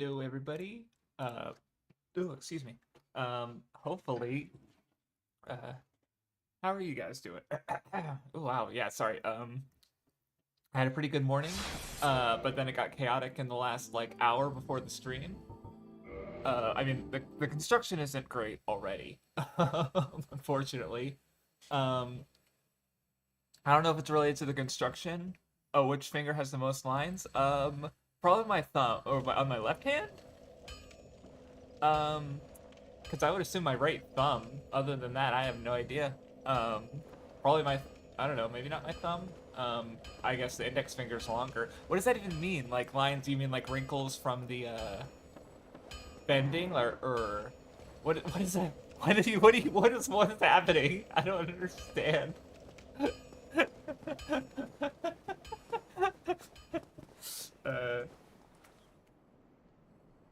Hello, everybody. Excuse me. Hopefully, uh, how are you guys doing? Oh, wow. Yeah, sorry. I had a pretty good morning, but then it got chaotic in the last like hour before the stream. I mean, the construction isn't great already, unfortunately. Um, I don't know if it's related to the construction. Oh, which finger has the most lines? Probably my thumb, or on my left hand. Um, because I would assume my right thumb. Other than that, I have no idea. Um, probably my, I don't know, maybe not my thumb. I guess the index finger's longer. What does that even mean? Like lines? Do you mean like wrinkles from the bending, or what is that? What is happening? I don't understand. uh,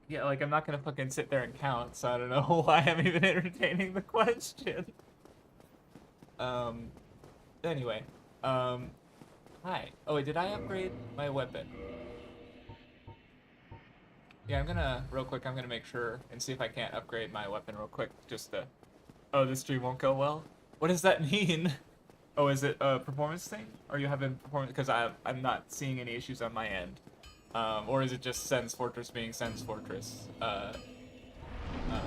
yeah, like I'm not gonna fucking sit there and count, so I don't know why I'm even entertaining the question. Um, anyway, um, hi. Oh wait, did I upgrade my weapon? Yeah, real quick, I'm gonna make sure and see if I can't upgrade my weapon real quick, just to, oh, this stream won't go well? What does that mean? Oh, is it a performance thing? Are you having performance, because I'm not seeing any issues on my end. Or is it just Sen's Fortress being Sen's Fortress? Um, yeah,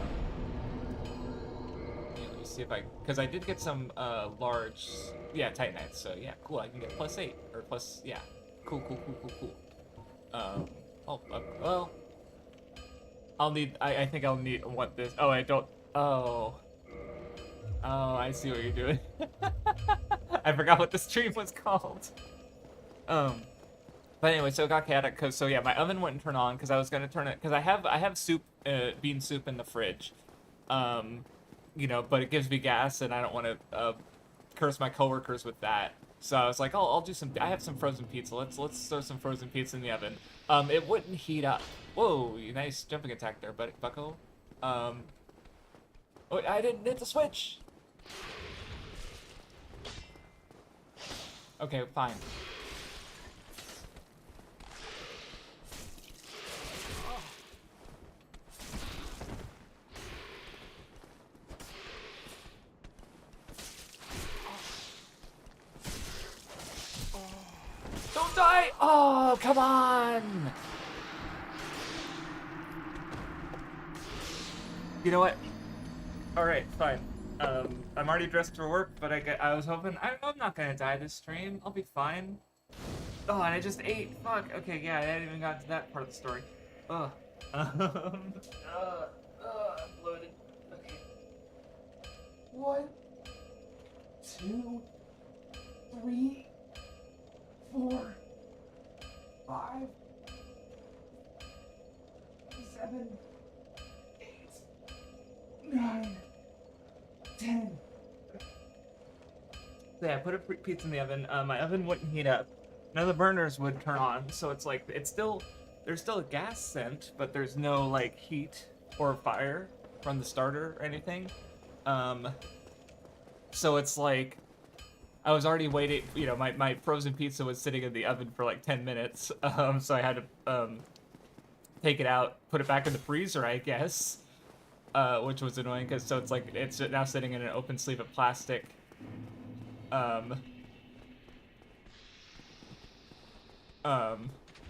let me see if because I did get some large, yeah, Titanites. So yeah, cool. I can get +8 or plus, yeah, cool. Well, I think I'll need what this. Oh, I don't. Oh, I see what you're doing. I forgot what the stream was called. But anyway, so it got chaotic because yeah, my oven wouldn't turn on because I was gonna turn it because I have soup, bean soup in the fridge, but it gives me gas and I don't want to curse my coworkers with that. So I was like, I'll do some. I have some frozen pizza. Let's throw some frozen pizza in the oven. It wouldn't heat up. Whoa, nice jumping attack there, Bucko. Oh, I didn't hit the switch. Okay, fine. Don't die! Oh, come on! You know what? All right, fine. I'm already dressed for work, but I was hoping I'm not gonna die this stream. I'll be fine. Oh, and I just ate. Fuck. Okay, yeah, I hadn't even got to that part of the story. Ugh. I'm bloated. Okay. 1, 2, 3, 4, 5, 7, 8, 9, 10. So yeah, I put a pizza in the oven. My oven wouldn't heat up. None of the burners would turn on, so it's like there's still a gas scent, but there's no like heat or fire from the starter or anything. So it's like I was already waiting. My frozen pizza was sitting in the oven for like 10 minutes. So I had to take it out, put it back in the freezer, I guess. Which was annoying because it's like it's now sitting in an open sleeve of plastic.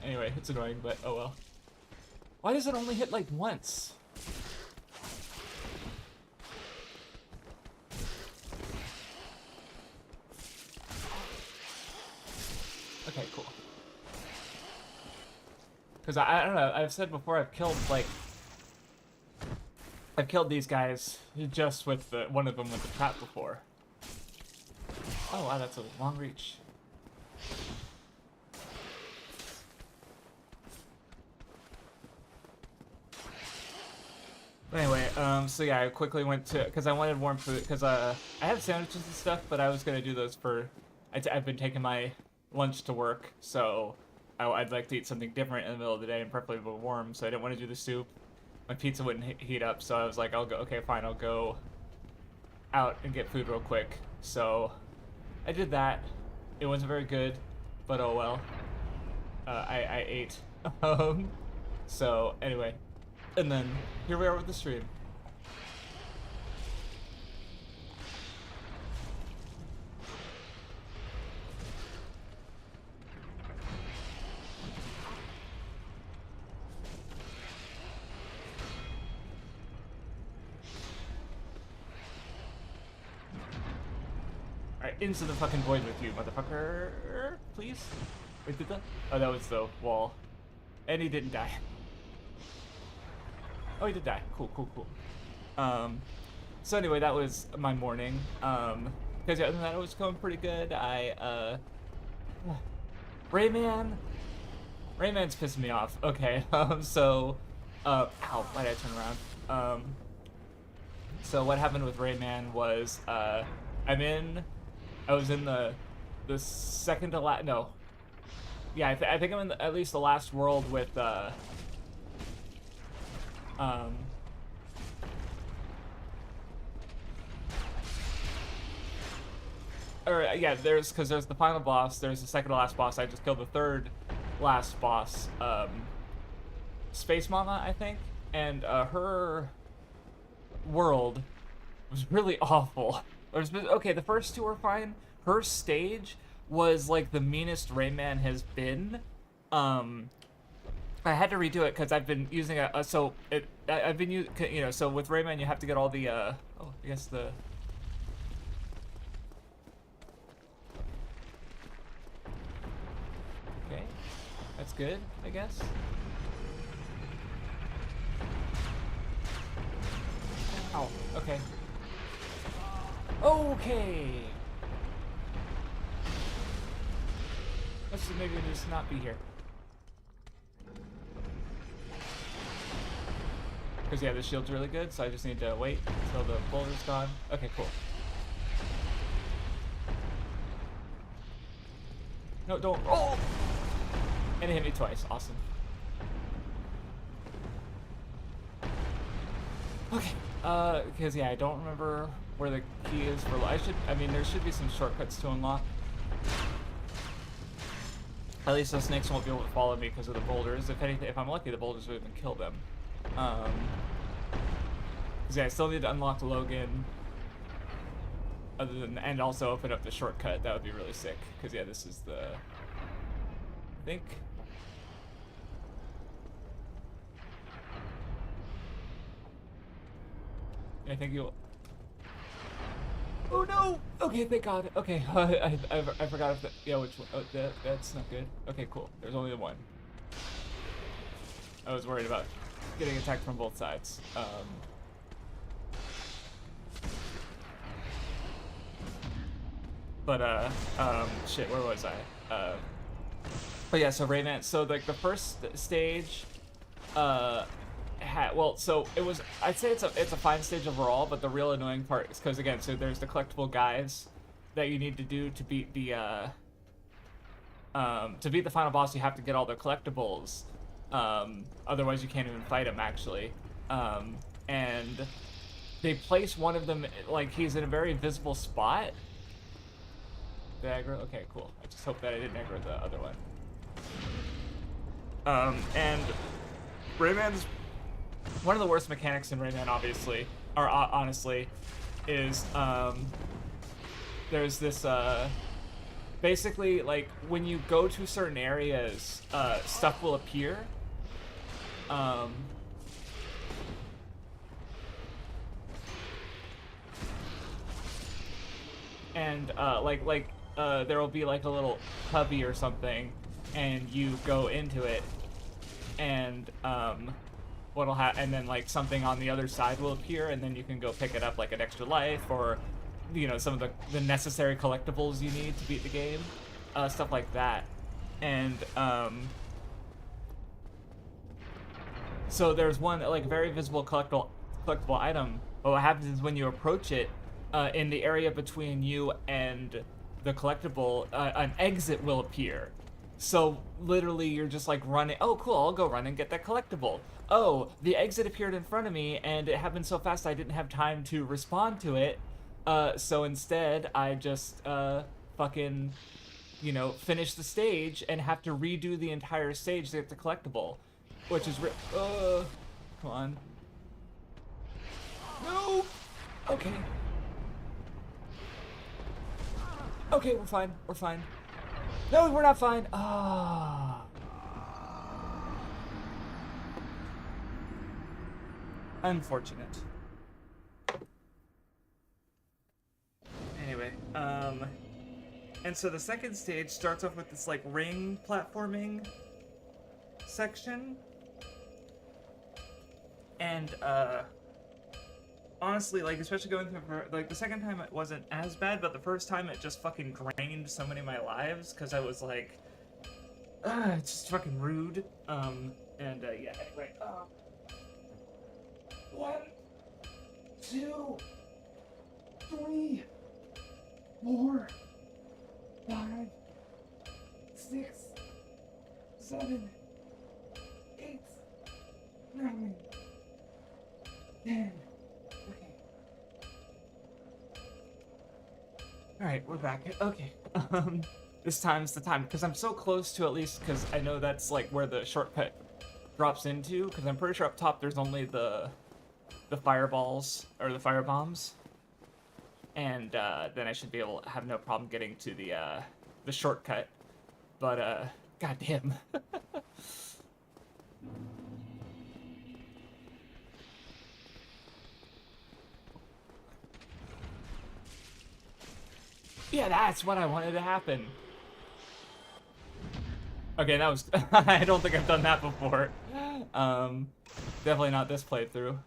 Anyway, it's annoying, but oh well. Why does it only hit like once? Okay, cool. Because I don't know, I've said before I've killed these guys just with one of them with the trap before. Oh wow, that's a long reach. Anyway, so yeah, I quickly went to, because I wanted warm food, because I have sandwiches and stuff, but I was going to do those I've been taking my lunch to work, so I'd like to eat something different in the middle of the day and preferably warm, so I didn't want to do the soup. My pizza wouldn't heat up, so I was like, okay, fine, I'll go out and get food real quick. So I did that. It wasn't very good, but oh well. I ate. So anyway, and then here we are with the stream. Alright, into the fucking void with you, motherfucker. Please? Wait, did that? Oh, that was the wall. And he didn't die. Oh, he did die. Cool, cool, cool. So anyway, that was my morning. Because other than that, it was going pretty good. Rayman's pissing me off. Okay, ow, why did I turn around? So what happened with Rayman was, I was in the second to last, no. Yeah, I think I'm in at least the last world with, because there's the final boss, there's the second to last boss, I just killed the third last boss, Space Mama, I think, and, her world was really awful. Okay, the first two were fine. Her stage was like the meanest Rayman has been. I had to redo it because I've been using so with Rayman you have to get all the I guess the okay, that's good, I guess. Oh, okay. Okay. Let's maybe just not be here. Because yeah, the shield's really good, so I just need to wait until the boulder's gone. Okay, cool. No, don't. Oh! And it hit me twice. Awesome. Okay. Because yeah, I don't remember where the key is for. There should be some shortcuts to unlock. At least those snakes won't be able to follow me because of the boulders. If anything, if I'm lucky, the boulders will even kill them. Because yeah, I still need to unlock Logan. And also open up the shortcut. That would be really sick. Because yeah, this is the. I think. I think you'll. Oh no! Okay, thank God. Okay, I forgot if that. Yeah, which one? Oh, that's not good. Okay, cool. There's only the one. I was worried about getting attacked from both sides. Shit, where was I? But yeah, so Rayman. So like the first stage, I'd say it's a fine stage overall, but the real annoying part is because again, so there's the collectible guys that you need to do to beat the final boss. You have to get all the collectibles, otherwise you can't even fight him actually. And they place one of them, like he's in a very visible spot. Did I aggro? Okay, cool. I just hope that I didn't aggro the other one. And Rayman's one of the worst mechanics in Rayman, obviously, or honestly, is there's this basically like when you go to certain areas, stuff will appear. There will be like a little cubby or something, and you go into it, and and then like something on the other side will appear, and then you can go pick it up like an extra life or, you know, some of the necessary collectibles you need to beat the game, stuff like that, and so there's one like very visible collectible item, but what happens is when you approach it, in the area between you and the collectible, an exit will appear. So literally you're just like running, oh cool, I'll go run and get that collectible. Oh, the exit appeared in front of me and it happened so fast I didn't have time to respond to it. So instead I just fucking, you know, finish the stage and have to redo the entire stage to get the collectible. which is come on. No. Okay. Okay, we're fine. We're fine. No, we're not fine. Ah. Unfortunate. Anyway, and so the second stage starts off with this like ring platforming section, and honestly, like, especially going through, like, the second time it wasn't as bad, but the first time it just fucking drained so many of my lives, because I was like, it's just fucking rude. Yeah, anyway, 1, 2, 3, 4, 5, 6, 7, 8, 9, 10. Okay. Alright, we're back. Okay. This time's the time, because I'm so close to, at least, because I know that's like where the shortcut drops into, because I'm pretty sure up top there's only the fireballs, or the fire bombs. And then I should be able to have no problem getting to the shortcut. But goddamn. Yeah, that's what I wanted to happen. Okay, that was I don't think I've done that before. Definitely not this playthrough.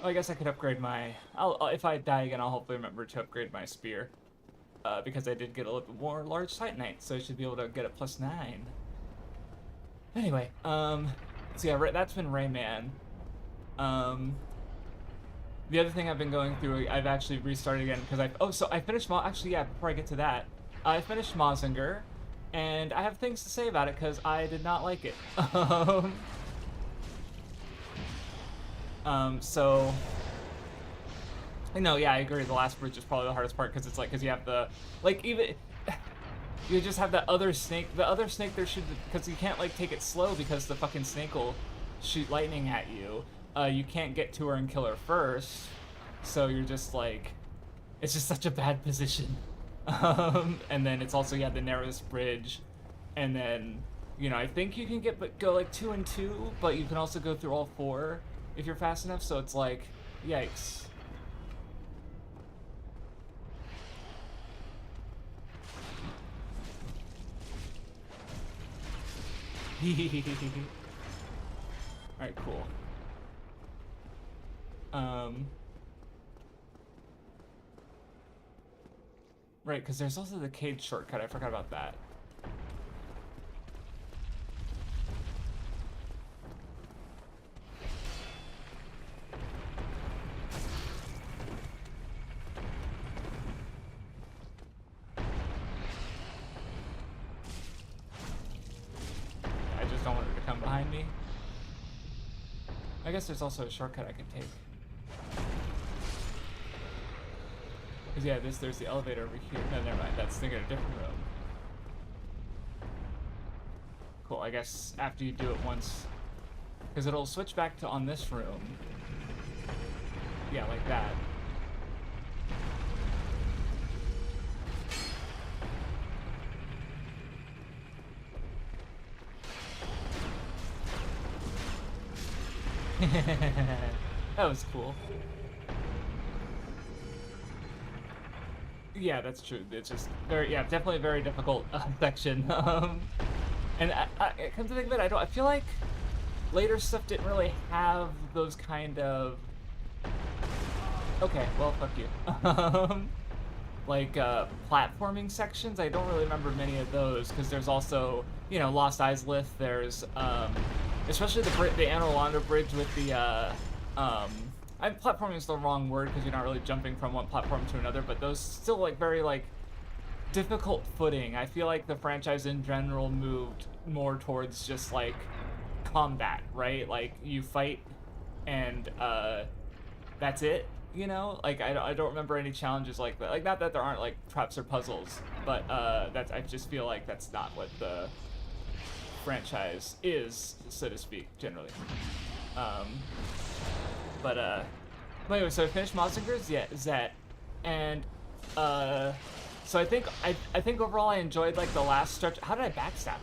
I guess I could upgrade my... if I die again, I'll hopefully remember to upgrade my spear. Because I did get a little bit more large titanite, so I should be able to get a +9. Anyway, so yeah, that's been Rayman. The other thing I've been going through, I've actually restarted again, because I finished actually, yeah, before I get to that, I finished Mazinger, and I have things to say about it, because I did not like it. So, no, yeah, I agree. The last bridge is probably the hardest part because it's like, because you have the, like, even, you just have that other snake. The other snake there should, because you can't, like, take it slow because the fucking snake will shoot lightning at you. You can't get to her and kill her first. So you're just like, it's just such a bad position. And then it's also, yeah, the narrowest bridge. And then, you know, I think you can go like 2 and 2, but you can also go through all 4. If you're fast enough, so it's like, yikes. Alright, cool. Right, because there's also the cage shortcut, I forgot about that. Behind me. I guess there's also a shortcut I can take. Cause yeah, there's the elevator over here. No, never mind. That's thinking a different room. Cool. I guess after you do it once, because it'll switch back to on this room. Yeah, like that. That was cool. Yeah, that's true. It's just very, yeah, definitely a very difficult section. And come to think of it, I feel like later stuff didn't really have those kind of. Okay, well, fuck you. Like platforming sections, I don't really remember many of those because there's also, you know, Lost Islet. There's especially the Anne Orlando bridge with the platforming is the wrong word because you're not really jumping from one platform to another, but those still like very like difficult footing. I feel like the franchise in general moved more towards just like combat, right? Like you fight and that's it. you know? Like, I don't remember any challenges like that. Like, not that there aren't, like, traps or puzzles, but that's, I just feel like that's not what the franchise is, so to speak, generally. But anyway, so I finished Monsters, yeah, Zet, and so I think overall I enjoyed like the last stretch. How did I backstab?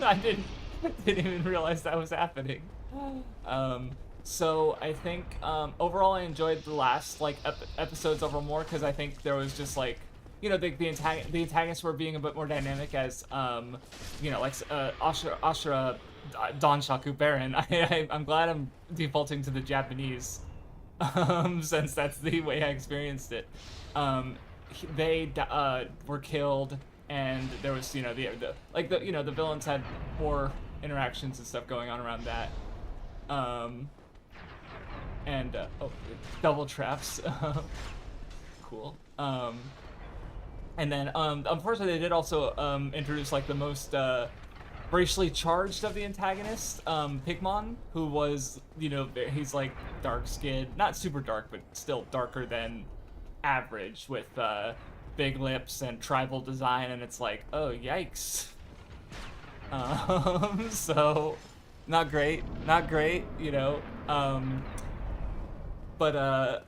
I didn't even realize that was happening. So I think overall I enjoyed the last like episodes over more because I think there was just like, you know, the antagonists were being a bit more dynamic as you know, like Ashura Donshaku Baron. I'm glad I'm defaulting to the Japanese since that's the way I experienced it. They were killed, and there was, you know, you know, the villains had more interactions and stuff going on around that. And oh, double traps. Cool. And then unfortunately they did also introduce like the most racially charged of the antagonists, Pigmon, who was, you know, he's like dark skinned, not super dark, but still darker than average, with big lips and tribal design, and it's like, oh yikes. So not great, you know. But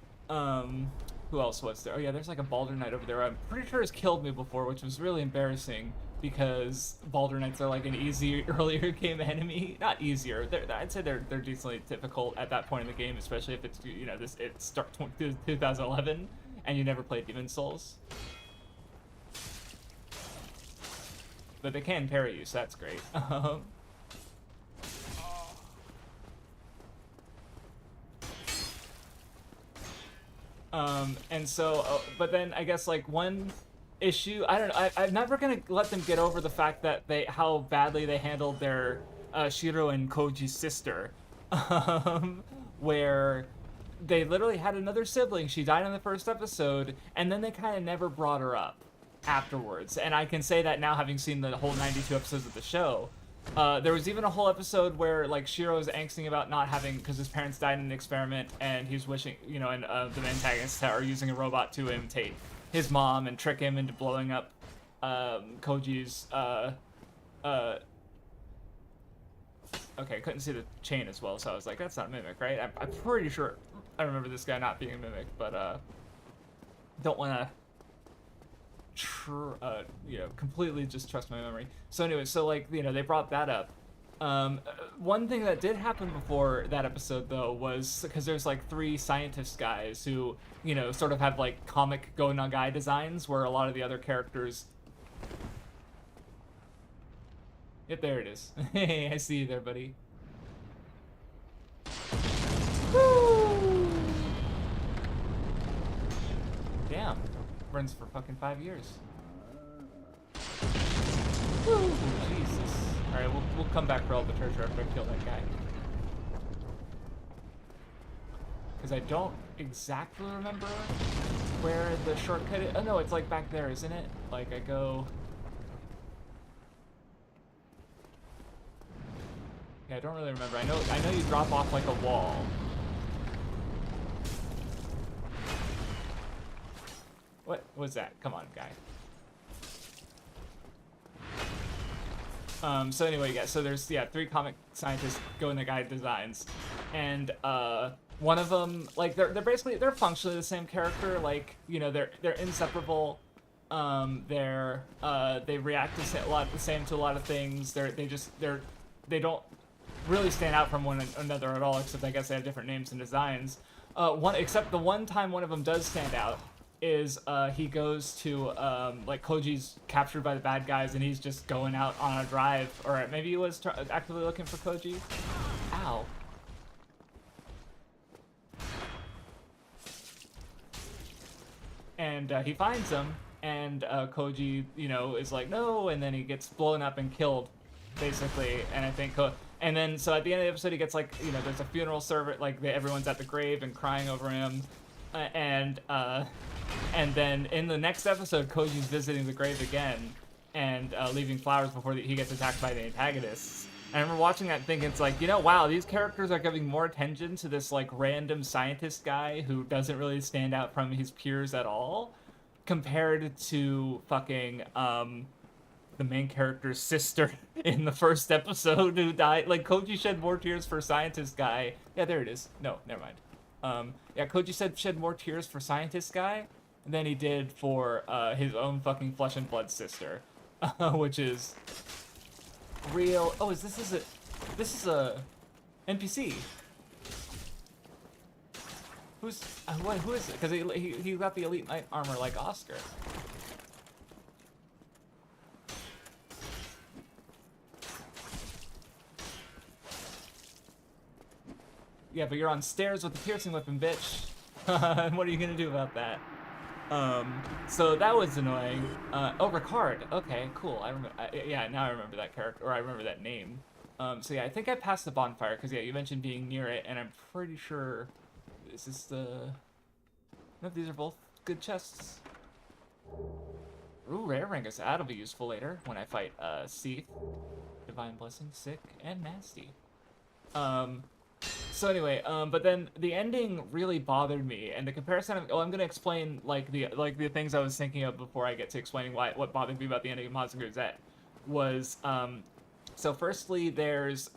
who else was there? Oh yeah, there's like a Baldur Knight over there. I'm pretty sure has killed me before, which was really embarrassing because Baldur Knights are like an easy earlier game enemy. Not easier. I'd say they're decently difficult at that point in the game, especially if it's, you know, it starts 2011 and you never played Demon Souls. But they can parry you, so that's great. And so, but then I guess like one issue, I don't know, I'm never gonna let them get over the fact that how badly they handled their Shiro and Koji's sister, where they literally had another sibling. She died in the first episode, and then they kind of never brought her up afterwards. And I can say that now, having seen the whole 92 episodes of the show. There was even a whole episode where like Shiro's angsting about not having, because his parents died in an experiment, and he's wishing, you know, and the antagonists are using a robot to imitate his mom and trick him into blowing up Koji's. Okay, I couldn't see the chain as well, so I was like, that's not a mimic, right? I'm pretty sure I remember this guy not being a mimic, but don't want to you know, completely just trust my memory. So anyway, so like, you know, they brought that up. One thing that did happen before that episode though was because there's like 3 scientist guys who, you know, sort of have like comic Go Nagai designs, where a lot of the other characters. Yep, there it is. Hey, I see you there, buddy. Woo! Damn. Runs for fucking 5 years. Woo, Jesus. Alright, we'll come back for all the treasure after I kill that guy. Because I don't exactly remember where the shortcut is. Oh no, it's like back there, isn't it? Like I go... Yeah, I don't really remember. I know you drop off like a wall. What was that? Come on, guy. So anyway, yeah, so there's, 3 comic scientists Go Nagai designs. And one of them, like, they're functionally the same character, like, you know, they're inseparable. They react a lot the same to a lot of things. They don't really stand out from one another at all, except I guess they have different names and designs. Except the one time one of them does stand out is he goes to like Koji's captured by the bad guys, and he's just going out on a drive, or maybe he was actively looking for Koji. Ow. And he finds him, and Koji, you know, is like no, and then he gets blown up and killed, basically. And I think and then so at the end of the episode he gets like, you know, there's a funeral service, like everyone's at the grave and crying over him, and then in the next episode, Koji's visiting the grave again and leaving flowers before he gets attacked by the antagonists. I remember watching that thinking, it's like, you know, wow, these characters are giving more attention to this, like, random scientist guy who doesn't really stand out from his peers at all, compared to fucking, the main character's sister in the first episode who died. Like, Koji shed more tears for scientist guy. Yeah, there it is. No, never mind. Yeah, Koji shed more tears for scientist guy than he did for, his own fucking flesh and blood sister. Which is real. Oh, this is a NPC. Who is it? Because he got the elite knight armor like Oscar. Yeah, but you're on stairs with the piercing weapon, bitch. And what are you gonna do about that? So that was annoying. Oh, Ricard. Okay, cool. Yeah, now I remember that character, or I remember that name. So yeah, I think I passed the bonfire, because yeah, you mentioned being near it, and I'm pretty sure this is the... No, these are both good chests. Ooh, rare ringus. That'll be useful later, when I fight, Seath. Divine Blessing, sick, and nasty. So anyway, but then the ending really bothered me, and the comparison of, I'm gonna explain like the things I was thinking of before I get to explaining what bothered me about the ending of Mazinger Z was, so firstly there's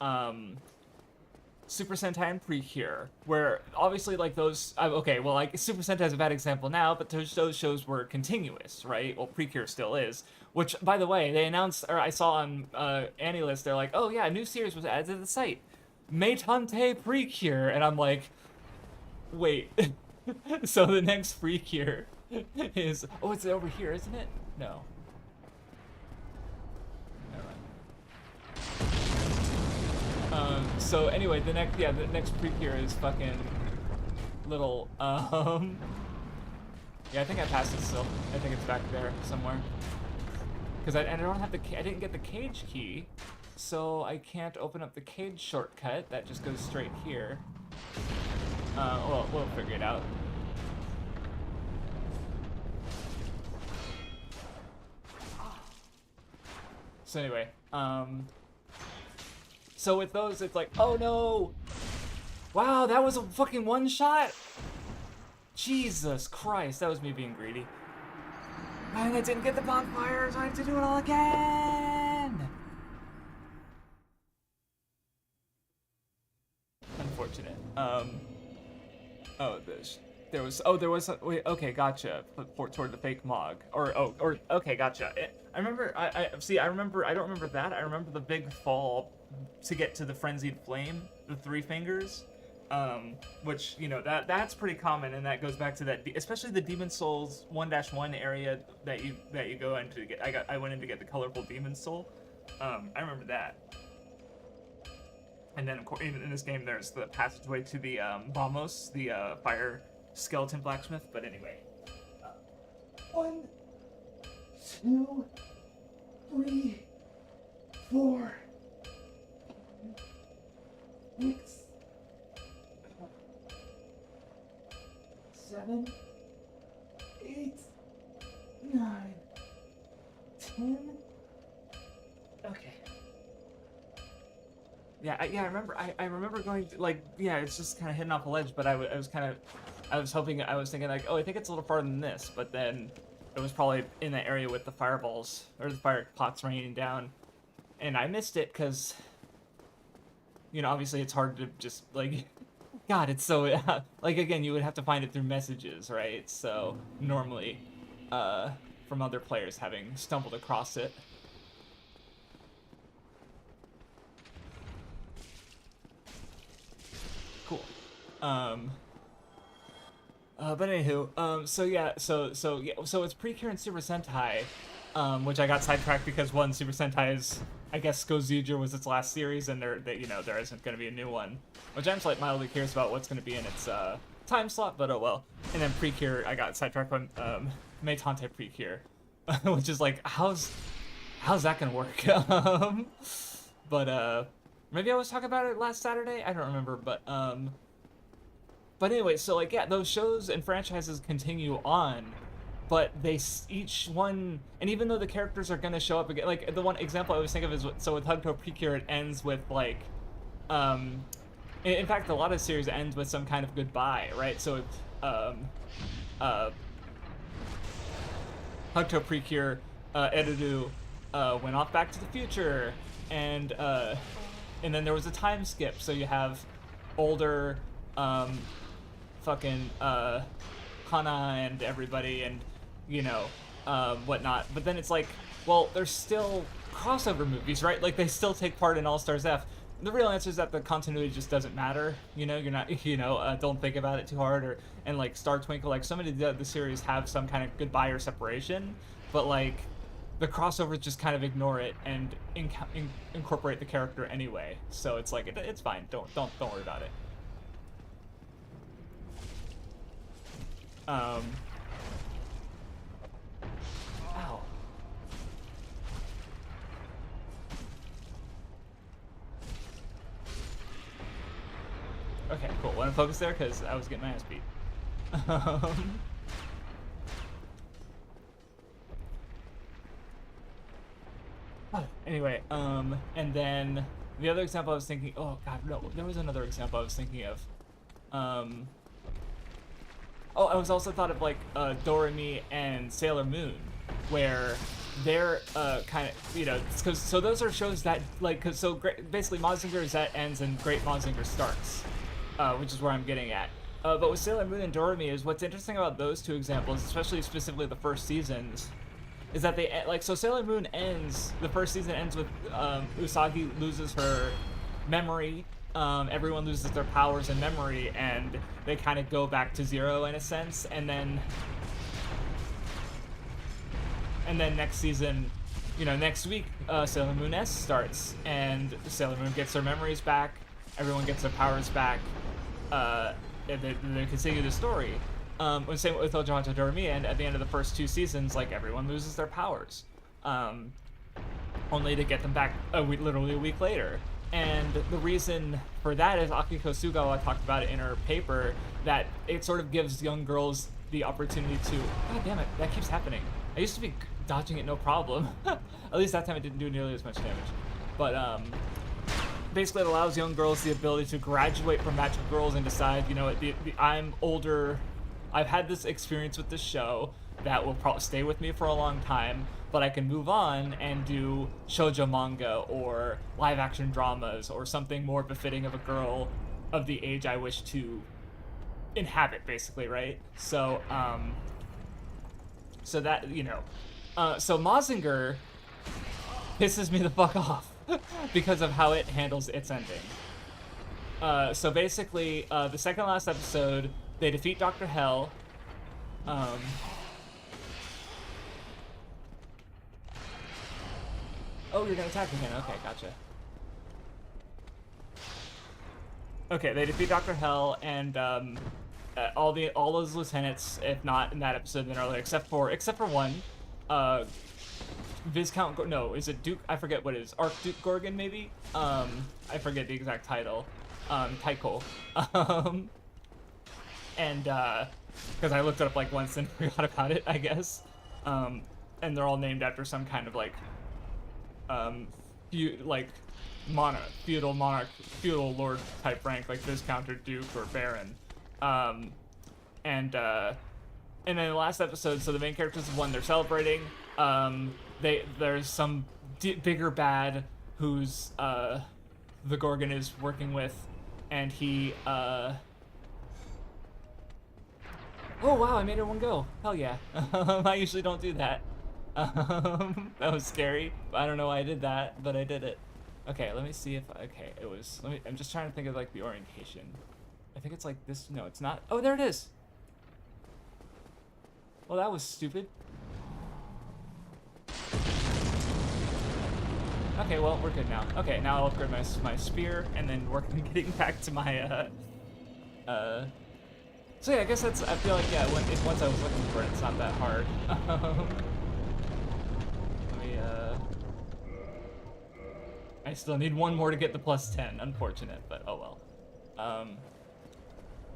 Super Sentai and Precure, where obviously like those, okay, well like Super Sentai is a bad example now, but those shows were continuous, right? Well, Precure still is. Which, by the way, they announced, or I saw on AniList, they're like, oh yeah, a new series was added to the site. Meitante Precure, and I'm like, wait, so the next Precure is, oh, it's over here, isn't it? No. Never mind. So anyway, the next Precure is fucking little, yeah, I think I passed it still. I think it's back there somewhere. Because I didn't get the cage key. So I can't open up the cage shortcut. That just goes straight here. Well, we'll figure it out. So anyway, so with those, it's like, oh no! Wow, that was a fucking one shot? Jesus Christ, that was me being greedy. And I didn't get the bonfire, so I have to do it all again! Unfortunate. Wait, okay, gotcha. Toward the fake Mog. Okay, gotcha. I remember, I don't remember that. I remember the big fall to get to the Frenzied Flame, the 3 fingers. Which, you know, that's pretty common, and that goes back to that, especially the Demon Souls 1-1 area that you go into to get, I went in to get the colorful Demon Soul. I remember that. And then, of course, in this game, there's the passageway to the Vamos, the fire skeleton blacksmith. But anyway, 1, 2, 3, 4, 6, 7, 8, 9, 10. Okay. Yeah, I remember. I remember going to, like, yeah, it's just kind of hidden off a ledge. But I was thinking like, oh, I think it's a little farther than this. But then it was probably in that area with the fireballs or the fire pots raining down, and I missed it because, you know, obviously it's hard to just like, God, it's so like, again, you would have to find it through messages, right? So normally, from other players having stumbled across it. Cool. But anywho, so it's Precure and Super Sentai, which I got sidetracked because one, Super Sentai is, I guess, Gozuja was its last series, and there isn't going to be a new one, which I'm just like mildly curious about what's going to be in its time slot, but oh well. And then Precure, I got sidetracked on Meitante Precure, which is like, how's that gonna work? But maybe I was talking about it last Saturday. I don't remember, but anyway, so like, yeah, those shows and franchises continue on, but each one, and even though the characters are gonna show up again, like the one example I was thinking of is so with Hugto Precure, it ends with like, in fact, a lot of series ends with some kind of goodbye, right? So, uh, Hugto Precure, Erudu, went off Back to the Future, and then there was a time skip, so you have older, fucking, Hana and everybody, and, you know, whatnot. But then it's like, well, there's still crossover movies, right? Like, they still take part in All-Stars F. The real answer is that the continuity just doesn't matter. You know, you're not, don't think about it too hard. And like Star Twinkle, like so many of the series have some kind of goodbye or separation, but like the crossovers just kind of ignore it and incorporate the character anyway. So it's like it's fine. Don't worry about it. Ow. Okay, cool. Want to focus there? Because I was getting my ass beat. Anyway, and then the other example I was thinking... Oh, God, no. There was another example I was thinking of. Oh, I was also thought of, like, Doremi and Sailor Moon, where they're kind of, you know, so those are shows that, like, basically Mazinger Z ends and Great Mazinger starts. Which is where I'm getting at. But with Sailor Moon and Doremi is what's interesting about those two examples, especially specifically the first seasons, is that they, like, so Sailor Moon ends, the first season ends with Usagi loses her memory, everyone loses their powers and memory, and they kind of go back to zero in a sense, and then next season, you know, next week, Sailor Moon S starts, and Sailor Moon gets her memories back, everyone gets their powers back, and they continue the story. Same with Ojohanto Doremi, and at the end of the first two seasons, like, everyone loses their powers. Only to get them back literally a week later. And the reason for that is Akiko Sugawa talked about it in her paper, that it sort of gives young girls the opportunity to... God damn it, that keeps happening. I used to be dodging it no problem. At least that time it didn't do nearly as much damage. But, basically it allows young girls the ability to graduate from Magical Girls and decide, you know, I'm older, I've had this experience with this show that will probably stay with me for a long time, but I can move on and do shoujo manga or live action dramas or something more befitting of a girl of the age I wish to inhabit, basically, right? So, so that, you know, so Mazinger pisses me the fuck off. Because of how it handles its ending. So basically, the second last episode, they defeat Dr. Hell. Oh, you're gonna attack again. Okay, gotcha. Okay, they defeat Dr. Hell and all those lieutenants, if not in that episode, then earlier, except for one. Viscount, no, is it Duke? I forget what it is. Archduke Gorgon, maybe? I forget the exact title. Taiko. And, because I looked it up, like, once and forgot about it, I guess. And they're all named after some kind of, like, feudal lord type rank, like Viscount or Duke or Baron. And then the last episode, so the main characters have won, they're celebrating. There's some bigger bad who's the Gorgon is working with, and he oh wow, I made everyone go. Hell yeah. I usually don't do that. That was scary. I don't know why I did that, but I did it. Okay, let me see if I'm just trying to think of, like, the orientation. I think it's like this. No, it's not. Oh, there it is. Well, that was stupid. Okay, well, we're good now. Okay, now I'll upgrade my spear, and then work on getting back to my, So yeah, I guess that's, I feel like, yeah, once I was looking for it, it's not that hard. Let me, I still need one more to get the +10, unfortunate, but oh well.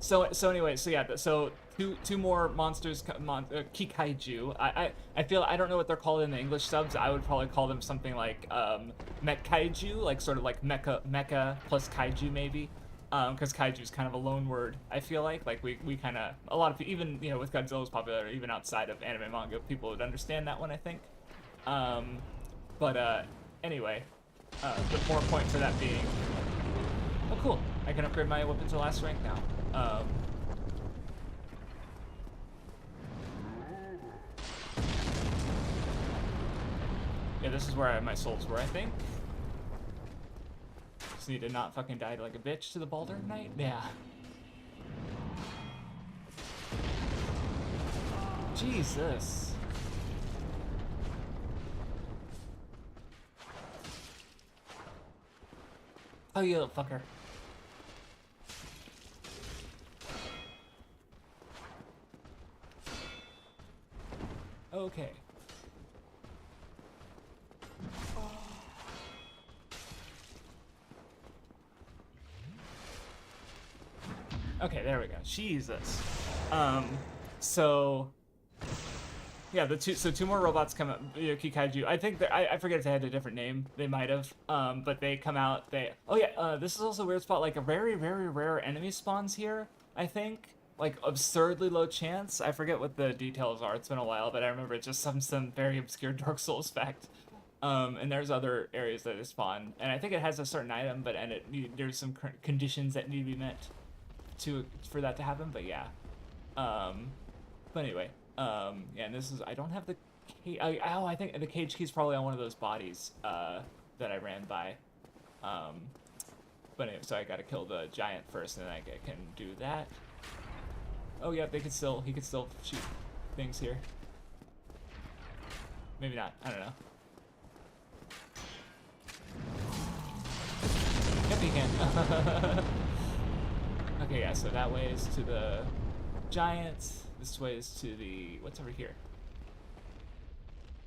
So anyway, so yeah, so two more monsters, Kikaiju. I feel I don't know what they're called in the English subs. I would probably call them something like Mech Kaiju, like sort of like mecha plus kaiju maybe. Because kaiju is kind of a loan word. I feel like we kind of a lot of even with Godzilla's popularity even outside of anime manga, people would understand that one I think. Um, but anyway, the more point for that being, oh cool, I can upgrade my weapon to last rank now. Yeah, this is where my souls were, I think. Just need to not fucking die like a bitch to the Baldur Knight. Yeah. Jesus. Oh, you little fucker. Okay. Okay, there we go. Jesus. So yeah, two more robots come out. Kikaiju. I think that I forget if they had a different name. They might have. But they come out. Oh yeah. This is also a weird spot. Like a very rare enemy spawns here. I think like absurdly low chance. I forget what the details are. It's been a while, but I remember it's just some very obscure Dark Souls fact. And there's other areas that they spawn, and I think it has a certain item, but there's some conditions that need to be met for that to happen. But yeah. But anyway. Yeah, and this is I don't have the I think the cage key's probably on one of those bodies that I ran by. But anyway, so I gotta kill the giant first, and then I can do that. Oh yeah, he could still shoot things here. Maybe not. I don't know. Yep, he can. Okay, yeah. So that way is to the giant. This way is to the what's over here.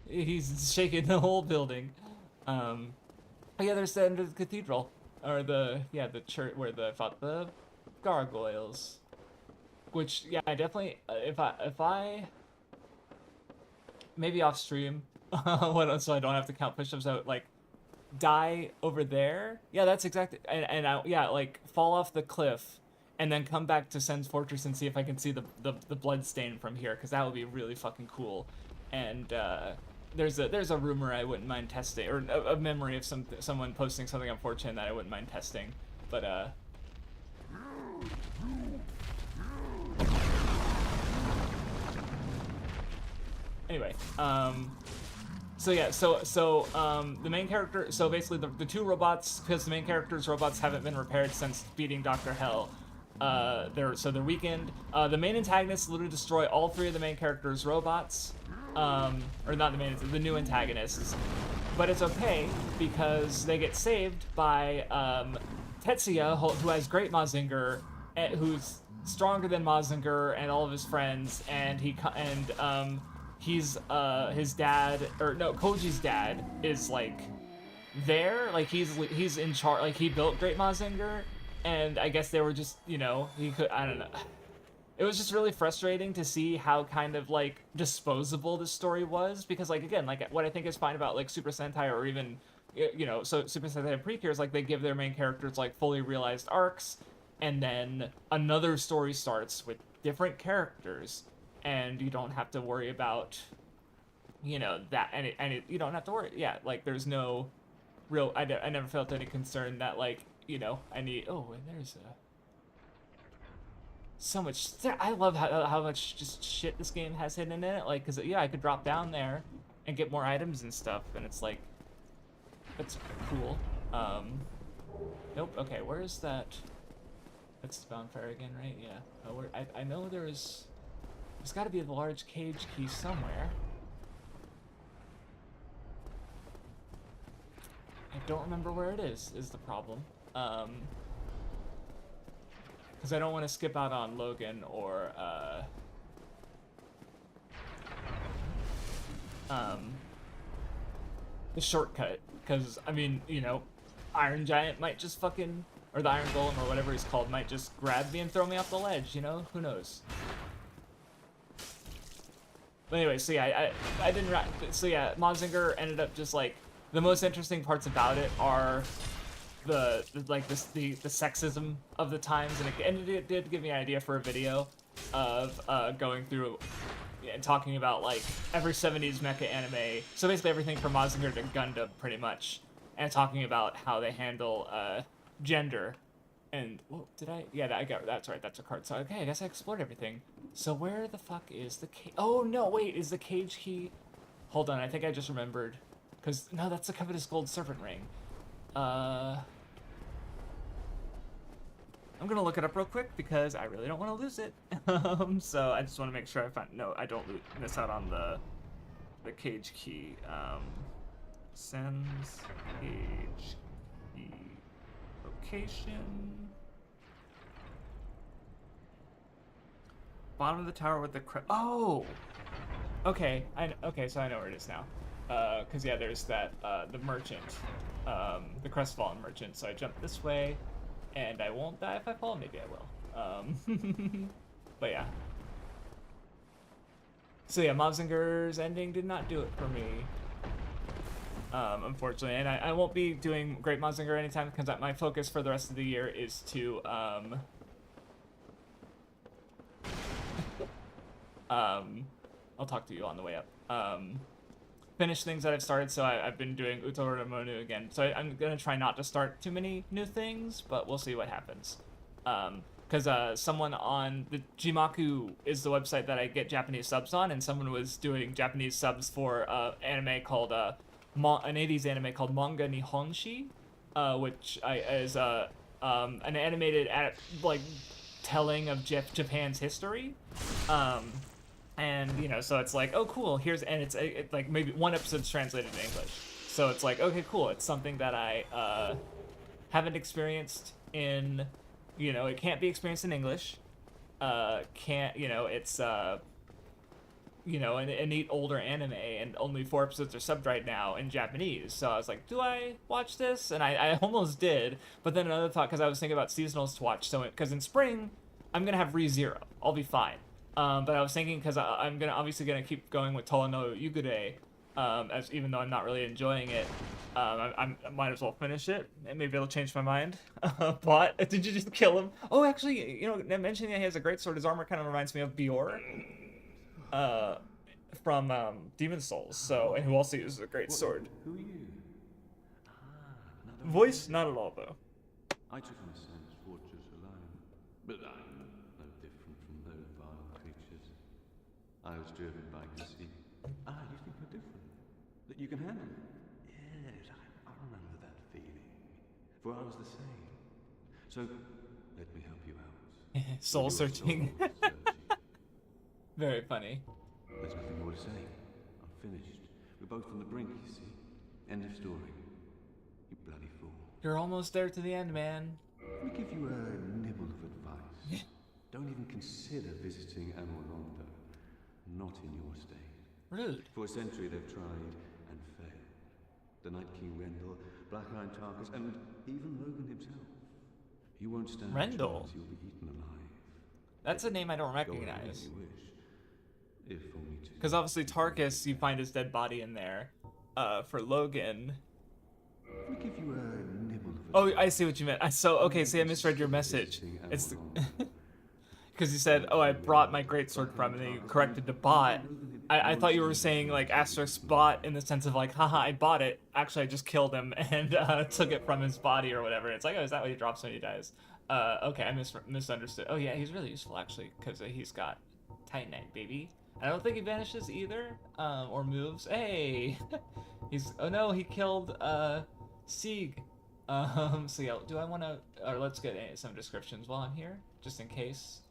He's shaking the whole building. Oh yeah, there's the end of the cathedral, or the church where they fought the gargoyles. Which yeah, I definitely if I maybe off stream, so I don't have to count push-ups out like die over there. Yeah, that's exactly yeah, like fall off the cliff. And then come back to Sen's Fortress and see if I can see the blood stain from here, because that would be really fucking cool. And there's a rumor I wouldn't mind testing, or a memory of someone posting something on 4chan that I wouldn't mind testing. But anyway, so yeah, the main character, so basically the two robots, because the main character's robots haven't been repaired since beating Dr. Hell. They're weakened. The main antagonists literally destroy all three of the main characters' robots, or not the new antagonists. But it's okay because they get saved by Tetsuya, who has Great Mazinger, who's stronger than Mazinger and all of his friends, and he's his dad, or no, Koji's dad is like there, like he's in charge, like he built Great Mazinger. And I guess they were just, he could, I don't know. It was just really frustrating to see how kind of, like, disposable this story was. Because, like, again, like, what I think is fine about, like, Super Sentai or even, so Super Sentai and Precure is, like, they give their main characters, like, fully realized arcs. And then another story starts with different characters. And you don't have to worry about, that. And you don't have to worry. Yeah, like, there's no real, I never felt any concern that, like, I need. Oh, and there's so much. I love how much just shit this game has hidden in it. Like, cause yeah, I could drop down there and get more items and stuff, and it's like, that's cool. Nope. Okay, where's that? That's the bonfire again, right? Yeah. Oh, I know there's got to be a large cage key somewhere. I don't remember where it is the problem. Because I don't want to skip out on Logan or, the shortcut. Because, I mean, Iron Giant might just fucking, or the Iron Golem, or whatever he's called, might just grab me and throw me off the ledge, you know? Who knows? But anyway, so yeah, I didn't... So yeah, Mazinger ended up just, like... The most interesting parts about it are the sexism of the times, and it did give me an idea for a video of going through and talking about, like, every 70s mecha anime, so basically everything from Mazinger to Gundam, pretty much, and talking about how they handle gender. And, whoa, did I? Yeah, that's right, that's a card. So, okay, I guess I explored everything. So where the fuck is the cage? Oh, no, wait, is the cage key? Hold on, I think I just remembered. Because, no, that's the Covetous Gold Serpent Ring. I'm gonna look it up real quick because I really don't want to lose it. So I just want to make sure I find... No, I don't miss out on the cage key. Sends cage key location. Bottom of the tower with the oh! Okay, okay, so I know where it is now. Cause yeah, there's that, the merchant, the crestfallen merchant. So I jump this way, and I won't die if I fall. Maybe I will. But yeah. So yeah, Mazinger's ending did not do it for me. Unfortunately, and I won't be doing Great Mazinger anytime because my focus for the rest of the year is to, I'll talk to you on the way up. Finish things that I've started, so I've been doing Utoro Monu again. So I'm gonna try not to start too many new things, but we'll see what happens. Because someone on the Jimaku is the website that I get Japanese subs on, and someone was doing Japanese subs for anime called an 80s anime called Manga Nihonshi, which is an animated telling of Japan's history. And, you know, so it's like, oh, cool, it's like maybe one episode's translated in English. So it's like, okay, cool, it's something that I haven't experienced in, you know, it can't be experienced in English. It's, you know, a neat older anime, and only 4 episodes are subbed right now in Japanese. So I was like, do I watch this? And I almost did, but then another thought, because I was thinking about seasonals to watch, so, because in spring, I'm going to have ReZero. I'll be fine. But I was thinking, because I'm obviously gonna keep going with Toa no Yugure, even though I'm not really enjoying it, I might as well finish it, and maybe it'll change my mind. But did you just kill him? Oh, actually, you know, mentioning that he has a great sword, his armor kind of reminds me of Bior, from Demon Souls. So, and who also uses a great sword. Who are you? Voice, not at all though. I took my son's fortress alone, but I'm no different from those vile creatures. I was driven by conceit. You think you're different? That you can handle it? Yes, I remember that feeling. For I was the same. So, let me help you out. Soul searching. Very funny. There's nothing more to say. I'm finished. We're both on the brink, you see. End of story. You bloody fool. You're almost there to the end, man. Let me give you a nibble of advice. Don't even consider visiting Amorlondo. Not in your state. Rude. For a century they've tried and failed. The Night King Rendell, Black-Eyed Tarkus, and even Logan himself. You won't stand Rendell? a chance, you'll be eaten alive. That's a name I don't Go ahead recognize. if you wish. If only to... Because obviously Tarkus, you find his dead body in there. For Logan... Let me give you a nibble of Oh, advice. I see what you meant. Okay, see, I misread your message. It's because you said, oh, I brought my greatsword from, and then you corrected to bot. I thought you were saying, like, asterisk bot in the sense of, like, haha, I bought it. Actually, I just killed him and took it from his body or whatever. It's like, oh, is that what he drops when he dies? Okay, I misunderstood. Oh, yeah, he's really useful, actually, because he's got Titanite, baby. I don't think he vanishes either, or moves. Hey! Oh no, he killed, Sieg. So yeah, do I want to, or let's get some descriptions while I'm here, just in case.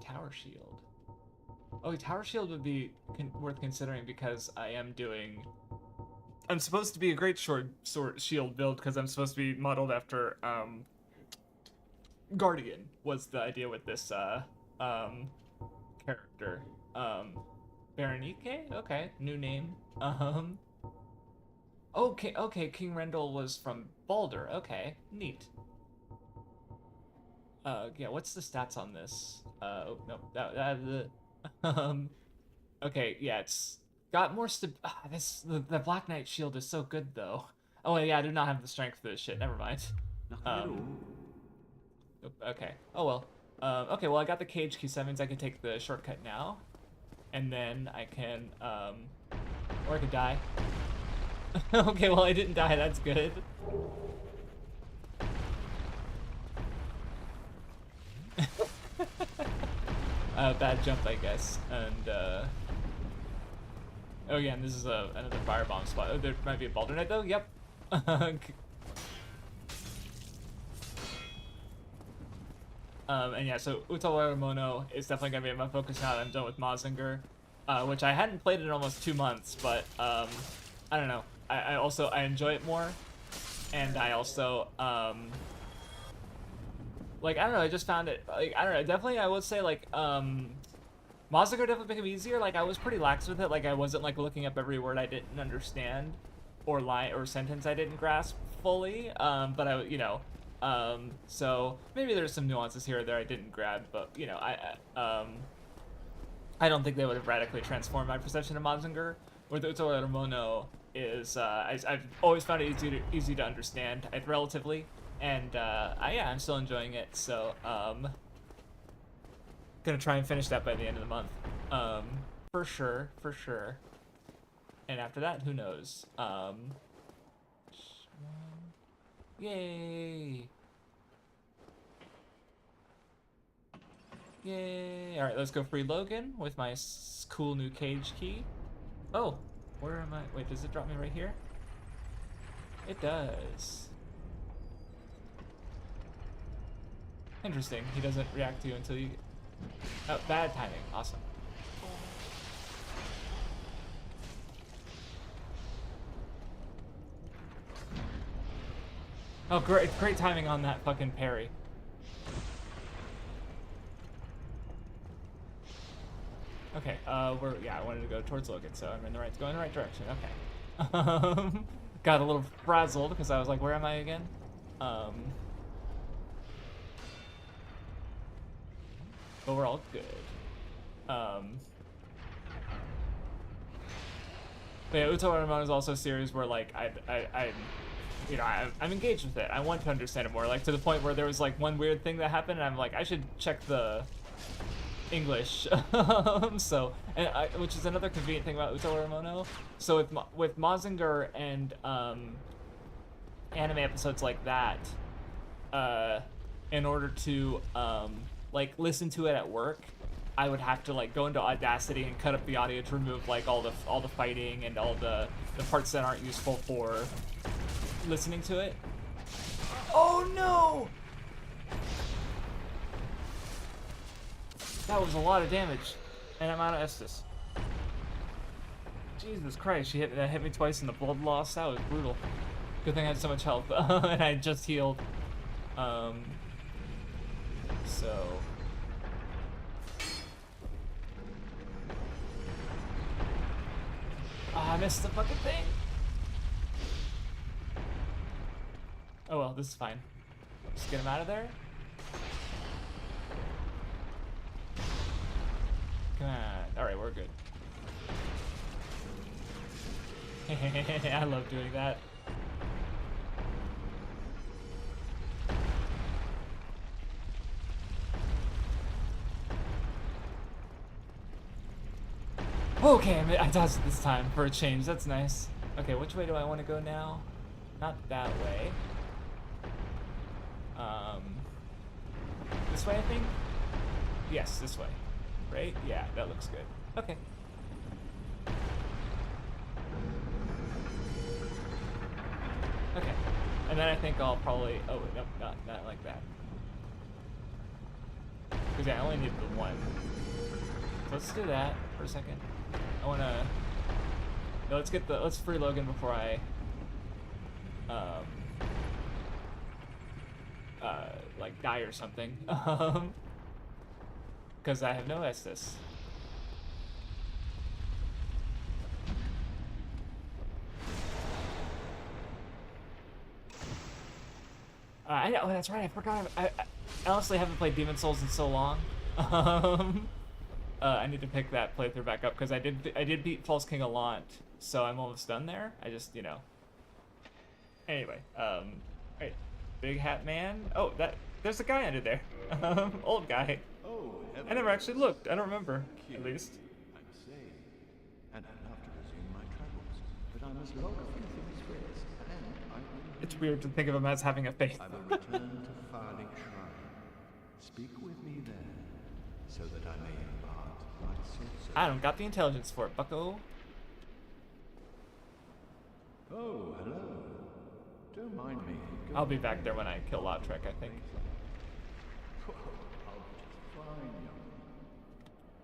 Tower Shield. Oh, Tower Shield would be worth considering because I'm supposed to be a great sword shield build because I'm supposed to be modeled after, Guardian was the idea with this, character. Berenike? Okay, new name. Okay, okay, King Rendell was from Baldur. Okay, neat. Yeah, what's the stats on this? Oh, no, okay, yeah, it's got more the Black Knight shield is so good, though. Oh, yeah, I do not have the strength for this shit, never mind. Nothing at all. Okay, oh well. Okay, well, I got the cage key, so that means I can take the shortcut now. And then I can, or I could die. Okay, well, I didn't die, that's good. Bad jump, I guess. And, oh yeah, and this is another firebomb spot. Oh, there might be a Baldur Knight, though? Yep. And yeah, so Utawara Mono is definitely going to be my focus now that I'm done with Mazinger, which I hadn't played in almost 2 months, but I don't know. I enjoy it more, and I also, like, I don't know, I just found it, like, I don't know, definitely I would say, like, Mazinger definitely became easier. Like, I was pretty lax with it, like, I wasn't, like, looking up every word I didn't understand, or line, or sentence I didn't grasp fully, but I, you know, so maybe there's some nuances here or there I didn't grab, but, you know, I don't think they would have radically transformed my perception of Mazinger. With Utawara Mono is, I've always found it easy to understand, relatively, and yeah, I'm still enjoying it. So gonna try and finish that by the end of the month, for sure, for sure. And after that, who knows? Yay! Yay! All right, let's go free Logan with my cool new cage key. Oh, where am I? Wait, does it drop me right here? It does. Interesting. He doesn't react to you until you... Oh, bad timing. Awesome. Oh, great timing on that fucking parry. Okay, yeah, I wanted to go towards Logan, so I'm going in the right direction. Okay. Got a little frazzled because I was like, where am I again? But we're all good. But yeah, Utawara Mono is also a series where, like, you know, I'm engaged with it. I want to understand it more, like, to the point where there was, like, one weird thing that happened, and I'm like, I should check the English. So, and which is another convenient thing about Utawara Mono. So with Mazinger and anime episodes like that, in order to like listen to it at work, I would have to like go into Audacity and cut up the audio to remove like all the fighting and all the parts that aren't useful for listening to it. Oh no! That was a lot of damage, and I'm out of Estus. Jesus Christ, that hit me twice in the blood loss. That was brutal. Good thing I had so much health, and I just healed. So. I missed the fucking thing. Oh well, this is fine. Just get him out of there. Come on. Alright, we're good. I love doing that. Okay, I dodged it this time for a change. That's nice. Okay, which way do I want to go now? Not that way. This way, I think? Yes, this way. Right? Yeah, that looks good. Okay. Okay. And then I think I'll probably... Oh, wait, nope, not like that. Because yeah, I only need the one. So let's do that for a second. I want to... No, let's free Logan before I... like, die or something. Because I have no Estus. I know. Oh, that's right. I forgot. I honestly haven't played Demon Souls in so long. I need to pick that playthrough back up because I did beat False King Allant, so I'm almost done there. I just, you know. Anyway, right, Big Hat Man. Oh, there's a guy under there. Old guy. Oh, I never actually looked. I don't remember, at least. I'm safe, and I'd love to resume my travels, but I must log a few things first, and I will... It's weird to think of him as having a face. I will return to Firelink Shrine. Speak with me there, so that I may impart my sorcery. I don't got the intelligence for it, bucko. Oh, hello. Don't mind me. I'll be back there when I kill Lautrec, I think. I'll be just fine, young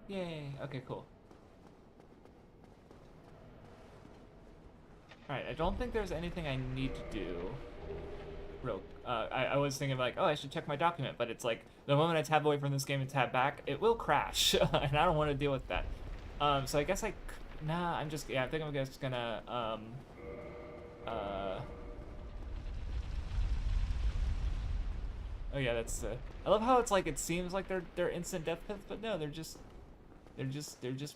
man. Yay. Okay, cool. Alright, I don't think there's anything I need to do. I was thinking like, oh, I should check my document, but it's like, the moment I tab away from this game and tab back, it will crash, and I don't want to deal with that. So I guess nah, I think I'm just gonna, oh yeah, that's, I love how it's like, it seems like they're instant death pits, but no, they're just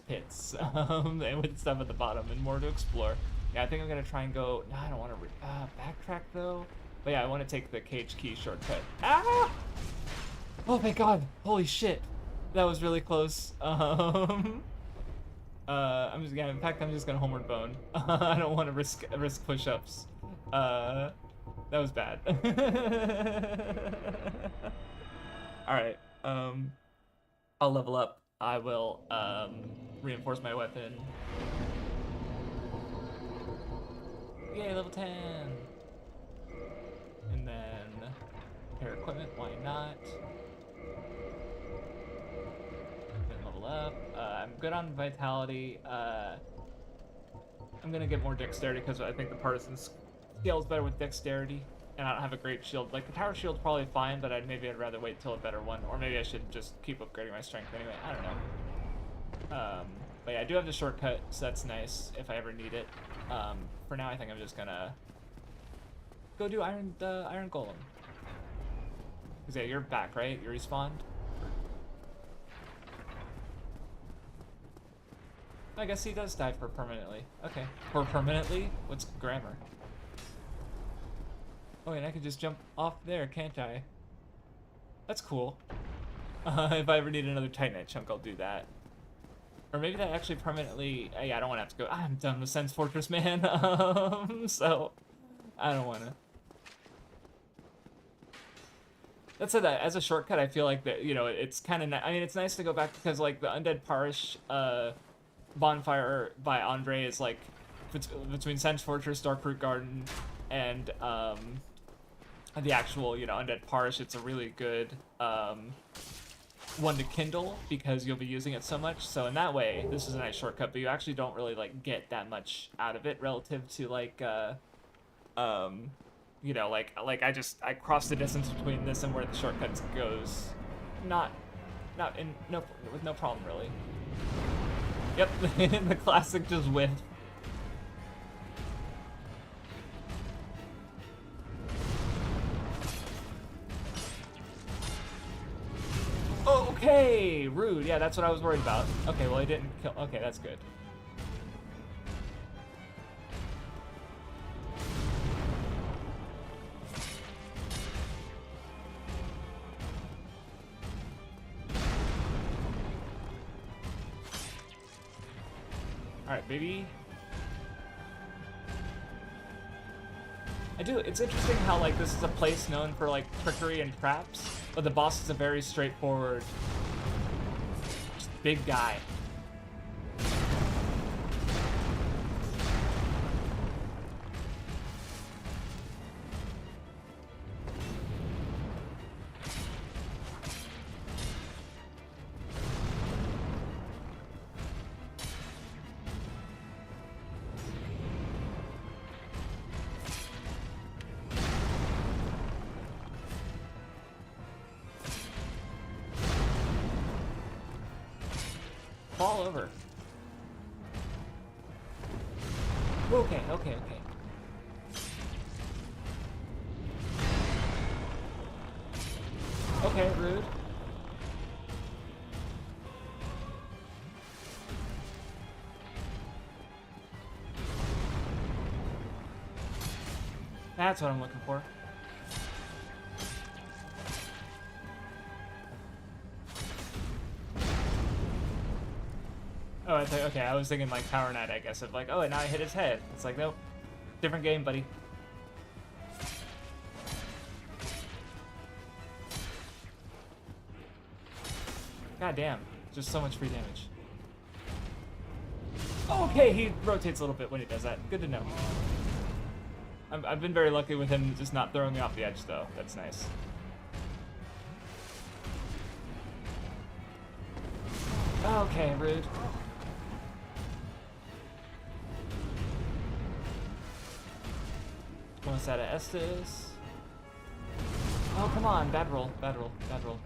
pits, and with stuff at the bottom, and more to explore. Yeah, I think I'm gonna try and go, no, I don't want to, backtrack though. But yeah, I want to take the cage key shortcut. Ah! Oh my god! Holy shit! That was really close. In fact, I'm just gonna homeward bone. I don't want to risk push-ups. That was bad. All right. I'll level up. I will reinforce my weapon. Yay, level 10. And then repair equipment, why not? Then level up. I'm good on vitality. I'm gonna get more dexterity because I think the partisan scales better with dexterity, and I don't have a great shield. Like the tower shield's probably fine, but maybe I'd rather wait till a better one, or maybe I should just keep upgrading my strength anyway. I don't know. But yeah, I do have the shortcut, so that's nice if I ever need it. For now, I think I'm just gonna go do the Iron Golem. Cause yeah, you're back, right? You respawned? I guess he does die for permanently. Okay. For permanently? What's grammar? Oh, and I can just jump off there, can't I? That's cool. If I ever need another Titanite chunk, I'll do that. Or maybe that actually permanently... yeah, I don't want to have to go... I'm done with Sen's Fortress, man. So, I don't want to. That said, that as a shortcut, I feel like that, you know, it's kind of... I mean, it's nice to go back because, like, the Undead Parish bonfire by Andre is, like, between Sen's Fortress, Darkroot Garden, and the actual, you know, Undead Parish. It's a really good... one to kindle because you'll be using it so much. So in that way, this is a nice shortcut, but you actually don't really like get that much out of it relative to like you know, like I cross the distance between this and where the shortcut goes. Not with no problem really. Yep, the classic just whiff. Okay, rude. Yeah, that's what I was worried about. Okay, well, I didn't kill. Okay, that's good. Alright, baby. It's interesting how, like, this is a place known for, like, trickery and traps, but the boss is a very straightforward, just big guy. Fall over. Okay. Okay, rude. That's what I'm looking for. Oh, I okay, I was thinking like Power Knight, I guess, of like, oh, and now I hit his head. It's like, nope. Different game, buddy. God damn. Just so much free damage. Okay, he rotates a little bit when he does that. Good to know. I've been very lucky with him just not throwing me off the edge, though. That's nice. Okay, rude. Almost out of Estes. Oh, come on. Bad roll. Bad roll. Bad roll.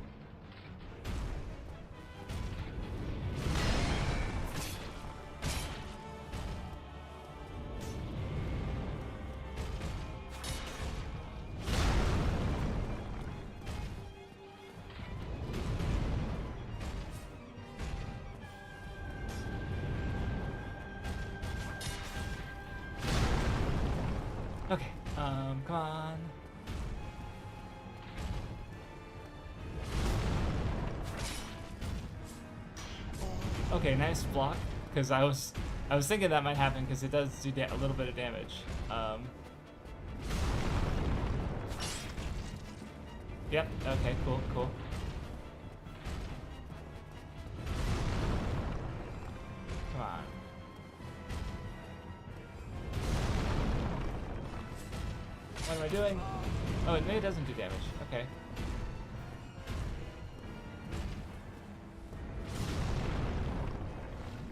Okay, come on. Okay, nice block. Because I was thinking that might happen because it does do a little bit of damage. Yep. Okay. Cool. Cool. Come on. What am I doing? Oh, it maybe doesn't do damage. Okay.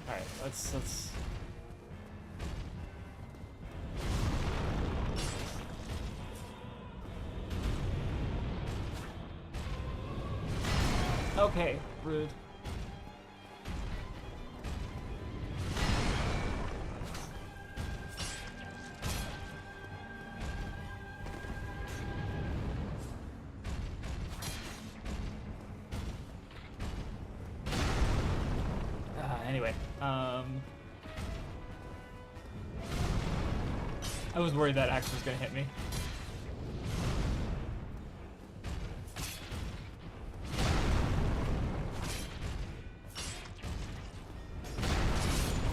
All right. Let's. Okay. Rude. Anyway, I was worried that axe was gonna hit me.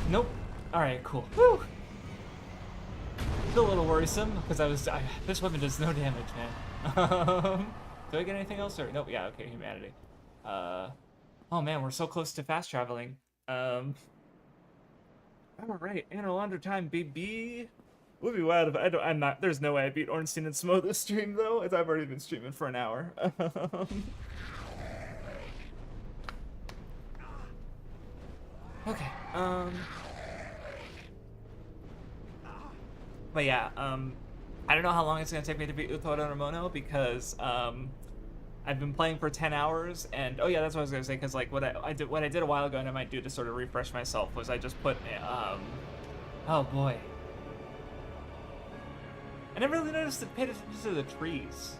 Nope. All right, cool. Woo. Still a little worrisome because this weapon does no damage, man. Do I get anything else or nope? Yeah, okay, humanity. Oh man, we're so close to fast traveling. All right, Anor time, baby. Would be wild if I'm not. There's no way I beat Ornstein and Smo this stream though, as I've already been streaming for an hour. Okay. But yeah. I don't know how long it's gonna take me to beat Uthor Ramono because I've been playing for 10 hours, and oh yeah, that's what I was gonna say. Because like what I did a while ago, and I might do to sort of refresh myself, was I just put oh boy. I never really paid attention to the trees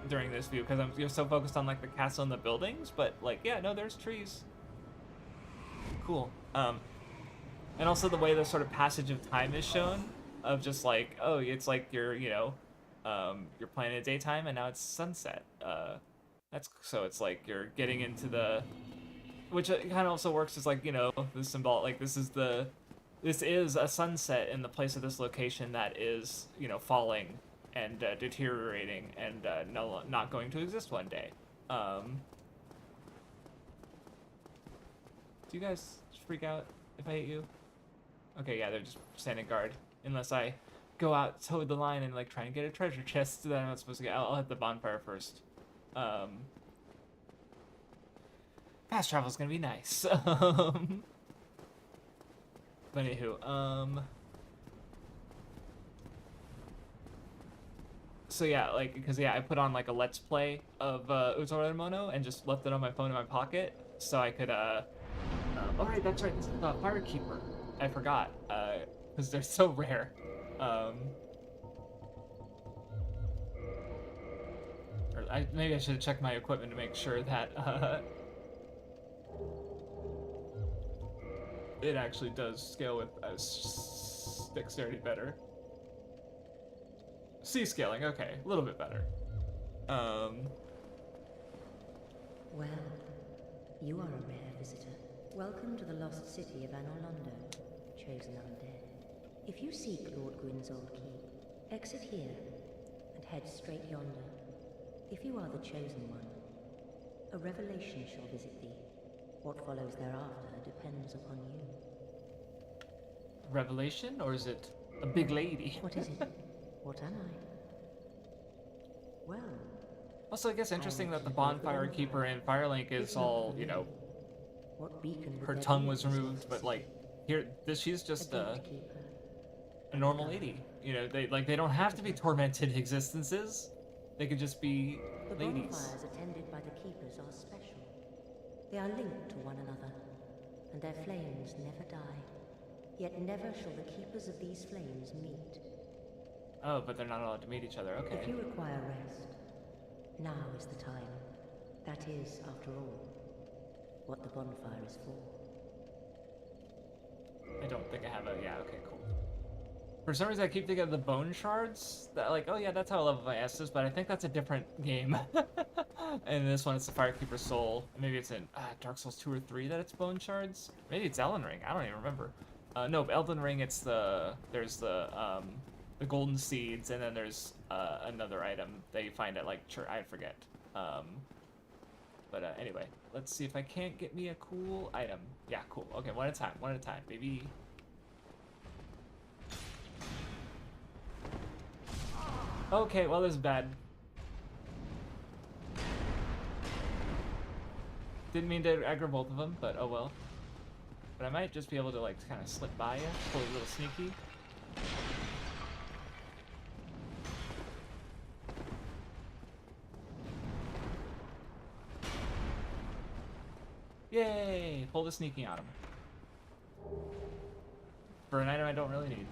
during this view because you're so focused on like the castle and the buildings. But like, yeah, no, there's trees. Cool. And also the way the sort of passage of time is shown, of just like, oh, it's like you're playing at daytime and now it's sunset. So it's like you're getting into which kind of also works as like, the symbol, like this is a sunset in the place of this location that is, falling and deteriorating and not going to exist one day. Do you guys freak out if I hit you? Okay, yeah, they're just standing guard. Unless I go out, toe the line, and like try and get a treasure chest that I'm not supposed to get. I'll hit the bonfire first. Fast travel's gonna be nice. But anywho, so yeah, like, because yeah, I put on like a let's play of Uthor Mono and just left it on my phone in my pocket so I could oh right, that's right, this is the Firekeeper. I forgot, because they're so rare. Or maybe I should have checked my equipment to make sure that it actually does scale with dexterity better. C scaling, okay, a little bit better. Well, you are a rare visitor. Welcome to the lost city of Anorlondo, chosen undead. If you seek Lord Gwyn's old keep, exit here and head straight yonder. If you are the chosen one, a revelation shall visit thee. What follows thereafter depends upon you. Revelation, or is it a big lady? What is it? What am I? Well, Also, I guess interesting that the Bonfire Keeper in Firelink is all, you know, what beacon would her there tongue be was in this removed, lost but city? like, here, she's just a gatekeeper. normal lady. You know, they don't have to be tormented existences. They could just be The ladies. bonfires attended by the keepers are special. They are linked to one another, and their flames never die. Yet never shall the keepers of these flames meet. Oh, but they're not allowed to meet each other. If Okay. you require rest, now is the time. That is, after all, what the bonfire is for. I don't think I have a. Yeah. Okay. Cool. For some reason, I keep thinking of the bone shards. That like, oh yeah, that's how I level my S's, but I think that's a different game. And this one, it's the Firekeeper Soul. Maybe it's in Dark Souls 2 or 3 that it's bone shards. Maybe it's Elden Ring. I don't even remember. No, Elden Ring. It's there's the golden seeds, and then there's another item that you find at like church. I forget. But anyway, let's see if I can't get me a cool item. Yeah, cool. Okay, one at a time, baby. Okay, well, this is bad. Didn't mean to aggro both of them, but oh well. But I might just be able to like kind of slip by you, pull a little sneaky. Yay! Pull the sneaky on him. For an item I don't really need.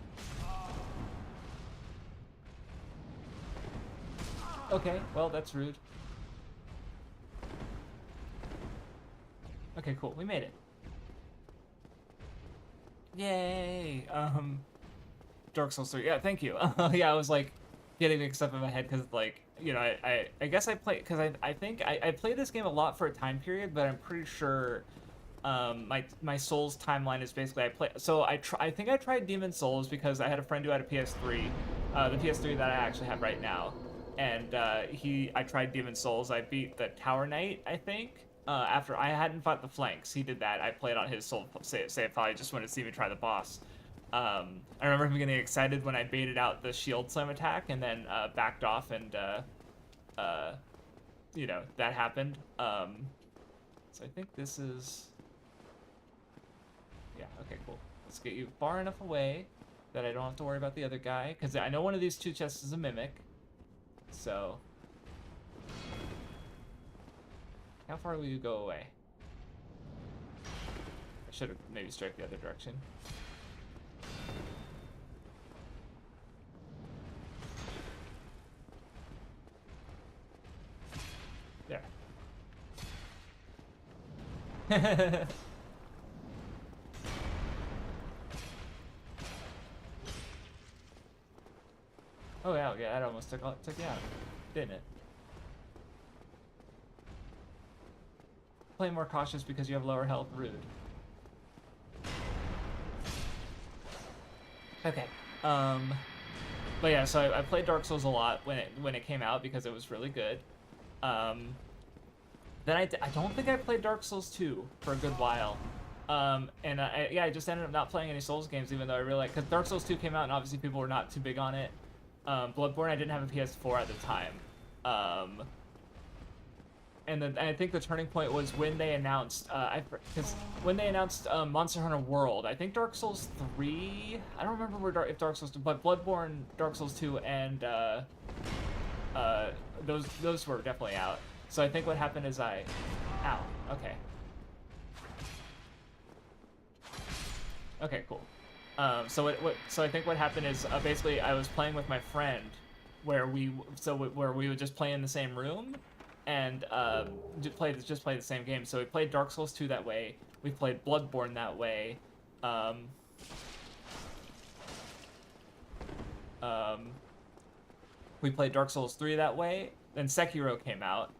Okay, well, that's rude. Okay, cool. We made it. Yay! Dark Souls 3. Yeah, thank you. Yeah, I was like getting mixed up in my head because like, you know, I guess I play because I think I played this game a lot for a time period, but I'm pretty sure my Souls timeline is basically I think I tried Demon Souls because I had a friend who had a PS3, the PS3 that I actually have right now, and I tried Demon Souls. I beat the Tower Knight, I think. After I hadn't fought the flanks, he did that. I played on his soul save file. He just wanted to see me try the boss. I remember him getting excited when I baited out the shield slam attack and then backed off, and you know, that happened. So I think this is, yeah, okay, cool. Let's get you far enough away that I don't have to worry about the other guy, because I know one of these two chests is a mimic. So how far will you go away? I should have maybe strike the other direction. There. Oh yeah, yeah, that almost took you out, didn't it? Play more cautious because you have lower health. Rude. Okay. But yeah, so I played Dark Souls a lot when it came out because it was really good. Then I don't think I played Dark Souls 2 for a good while. And I just ended up not playing any Souls games, even though I really like, because Dark Souls 2 came out and obviously people were not too big on it. Bloodborne, I didn't have a PS4 at the time. And I think the turning point was when they announced, when they announced Monster Hunter World. I think Dark Souls 3, I don't remember if Dark Souls 2, but Bloodborne, Dark Souls 2, and those were definitely out. So I think what happened is ow, okay. Okay, cool. So I think what happened is basically I was playing with my friend, where where we would just play in the same room and just play the same game. So we played Dark Souls 2 that way. We played Bloodborne that way. Um, we played Dark Souls 3 that way. Then Sekiro came out.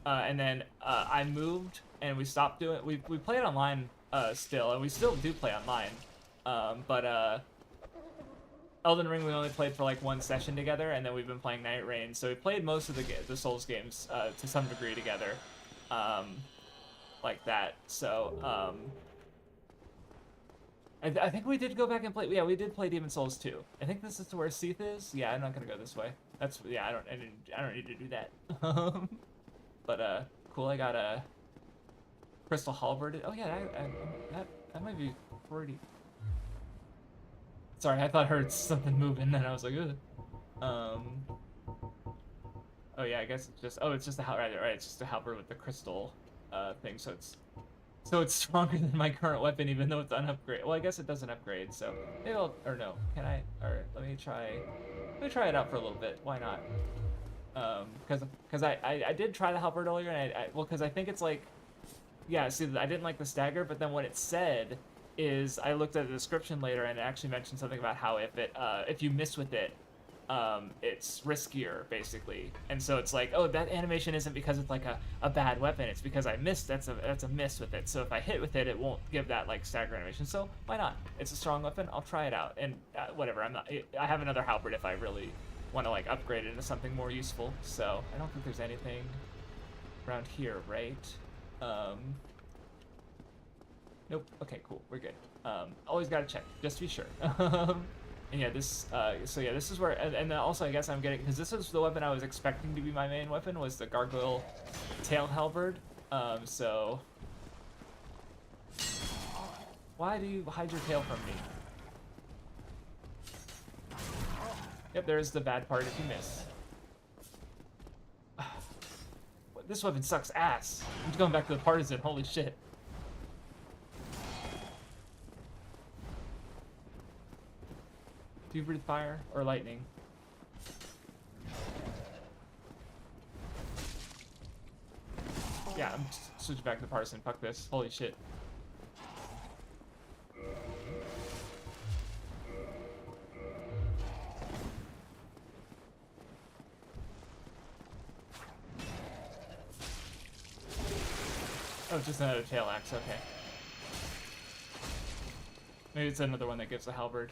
And then I moved and we stopped doing. We played online still, and we still do play online. But Elden Ring we only played for like one session together, and then we've been playing Night Rain. So we played most of the Souls games to some degree together, like that. So I think we did go back and play. Yeah, we did play Demon Souls 2. I think this is to where Seath is. Yeah, I'm not gonna go this way. That's yeah. I don't need to do that. But cool. I got a Crystal Halberd. Oh yeah, that might be pretty. Sorry, I thought I heard something moving, and I was like, ugh. Oh yeah, I guess it's just. Oh, it's just a halberd. Right, it's just a halberd with the crystal thing. So it's stronger than my current weapon, even though it's unupgraded. Well, I guess it doesn't upgrade. So maybe I'll. Or no, can I? Or let me try. Let me try it out for a little bit. Why not? Because I did try the halberd earlier, and because I think it's like, yeah. See, I didn't like the stagger, but then what it said is I looked at the description later, and it actually mentioned something about how if you miss with it, it's riskier basically. And so it's like, oh, that animation isn't because it's like a bad weapon. It's because I missed. That's a miss with it. So if I hit with it, it won't give that like stagger animation. So why not? It's a strong weapon. I'll try it out. And whatever. I have another halberd if I really want to like upgrade it into something more useful. So I don't think there's anything around here, right? Nope. Okay, cool. We're good. Always gotta check, just to be sure. And yeah, this. So yeah, this is where. And then also, I guess I'm getting, because this is the weapon I was expecting to be my main weapon, was the gargoyle tail halberd. So why do you hide your tail from me? Yep, there's the bad part if you miss. This weapon sucks ass. I'm just going back to the partisan. Holy shit. Do you breathe fire or lightning? Yeah, I'm switching back to the partisan. Fuck this. Holy shit. Oh, just another tail axe. Okay. Maybe it's another one that gives the halberd.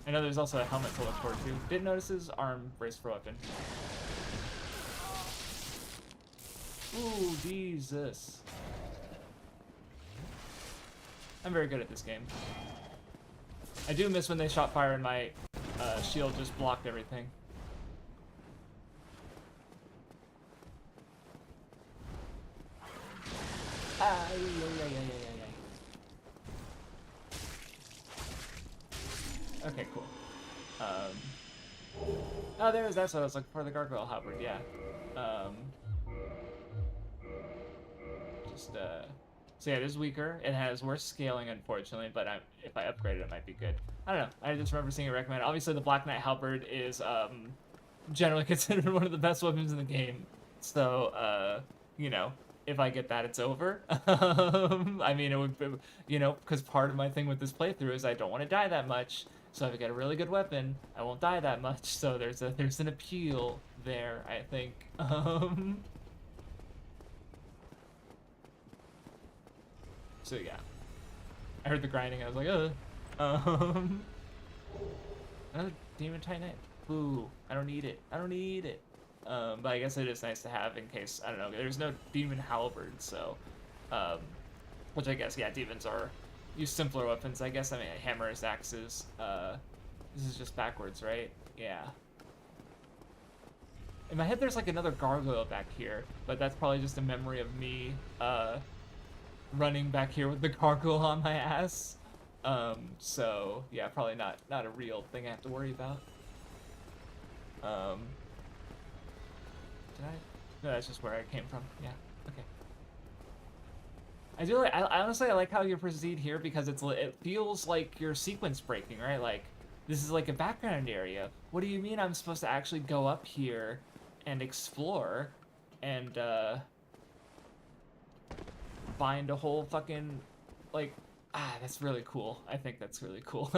I know there's also a helmet to look forward to. Didn't notice his arm brace for weapon. Ooh, Jesus. I'm very good at this game. I do miss when they shot fire and my shield just blocked everything. Okay, cool. Oh, that's what I was looking for, the gargoyle halberd, yeah. So yeah, it is weaker. It has worse scaling, unfortunately, but if I upgrade it, it might be good. I don't know. I just remember seeing it recommended. Obviously, the Black Knight halberd is generally considered one of the best weapons in the game. So, you know, if I get that, it's over. I mean, it would, you know, because part of my thing with this playthrough is I don't want to die that much. So if I get a really good weapon, I won't die that much. So there's an appeal there, I think. So yeah, I heard the grinding. I was like, another demon titanite. Ooh, I don't need it. I don't need it. But I guess it is nice to have in case, I don't know, there's no demon halberd, so, which I guess, yeah, demons use simpler weapons, I guess. I mean, hammers, axes. This is just backwards, right? Yeah. In my head, there's like another gargoyle back here, but that's probably just a memory of me, running back here with the gargoyle on my ass. So yeah, probably not a real thing I have to worry about. Did I? No, that's just where I came from. Yeah. Okay. I do like. I honestly like how you proceed here because it feels like you're sequence breaking, right? Like This is like a background area. What do you mean I'm supposed to actually go up here and explore and find a whole fucking, like, that's really cool. I think that's really cool.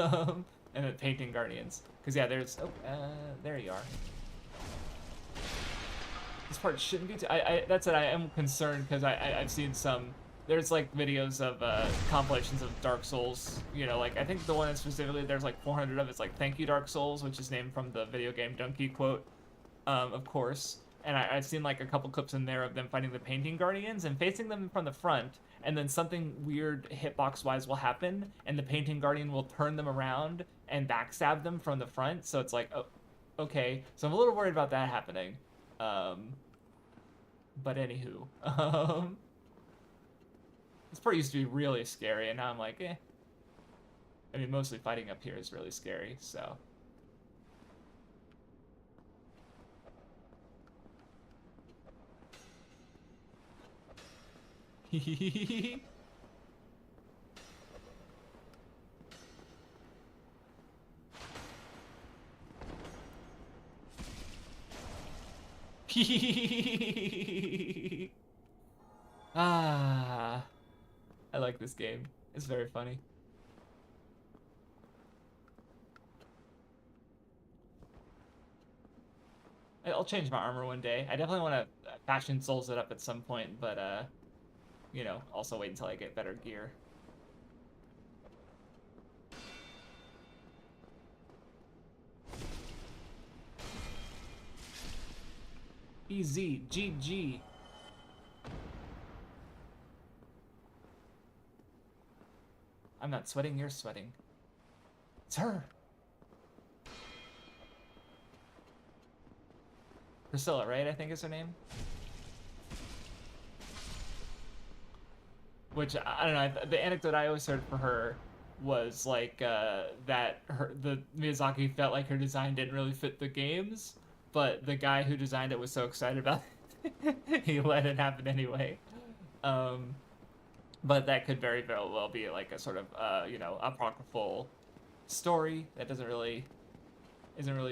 And then painting guardians. Because, yeah, there's, there you are. This part shouldn't be that's it. I am concerned because I've seen some, there's like videos of compilations of Dark Souls, you know, like I think the one specifically there's like 400 of it's like thank you Dark Souls, which is named from the video game Donkey quote, of course. And I've seen like a couple clips in there of them fighting the painting guardians and facing them from the front, and then something weird hitbox wise will happen and the painting guardian will turn them around and backstab them from the front. So it's like, oh, okay, so I'm a little worried about that happening. But anywho, this part used to be really scary, and now I'm like, eh. I mean, mostly fighting up here is really scary, so. I like this game. It's very funny. I'll change my armor one day. I definitely want to Passion Souls it up at some point, but you know, also wait until I get better gear. Easy, GG. I'm not sweating, you're sweating. It's her. Priscilla, right? I think is her name. Which, I don't know, the anecdote I always heard for her was like that the Miyazaki felt like her design didn't really fit the games, but the guy who designed it was so excited about it, he let it happen anyway. But that could very well be like a sort of, you know, apocryphal story that isn't really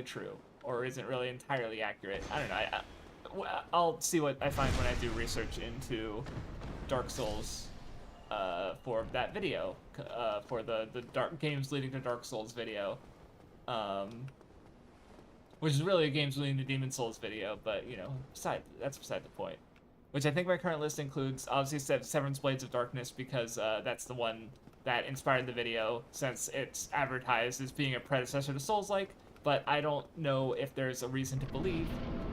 true or isn't really entirely accurate. I don't know. I'll see what I find when I do research into Dark Souls for that video, for the Dark Games Leading to Dark Souls video, which is really a Games Leading to Demon Souls video, but, you know, that's beside the point. Which I think my current list includes, obviously, Severance Blades of Darkness, because that's the one that inspired the video, since it's advertised as being a predecessor to Souls-like, but I don't know if there's a reason to believe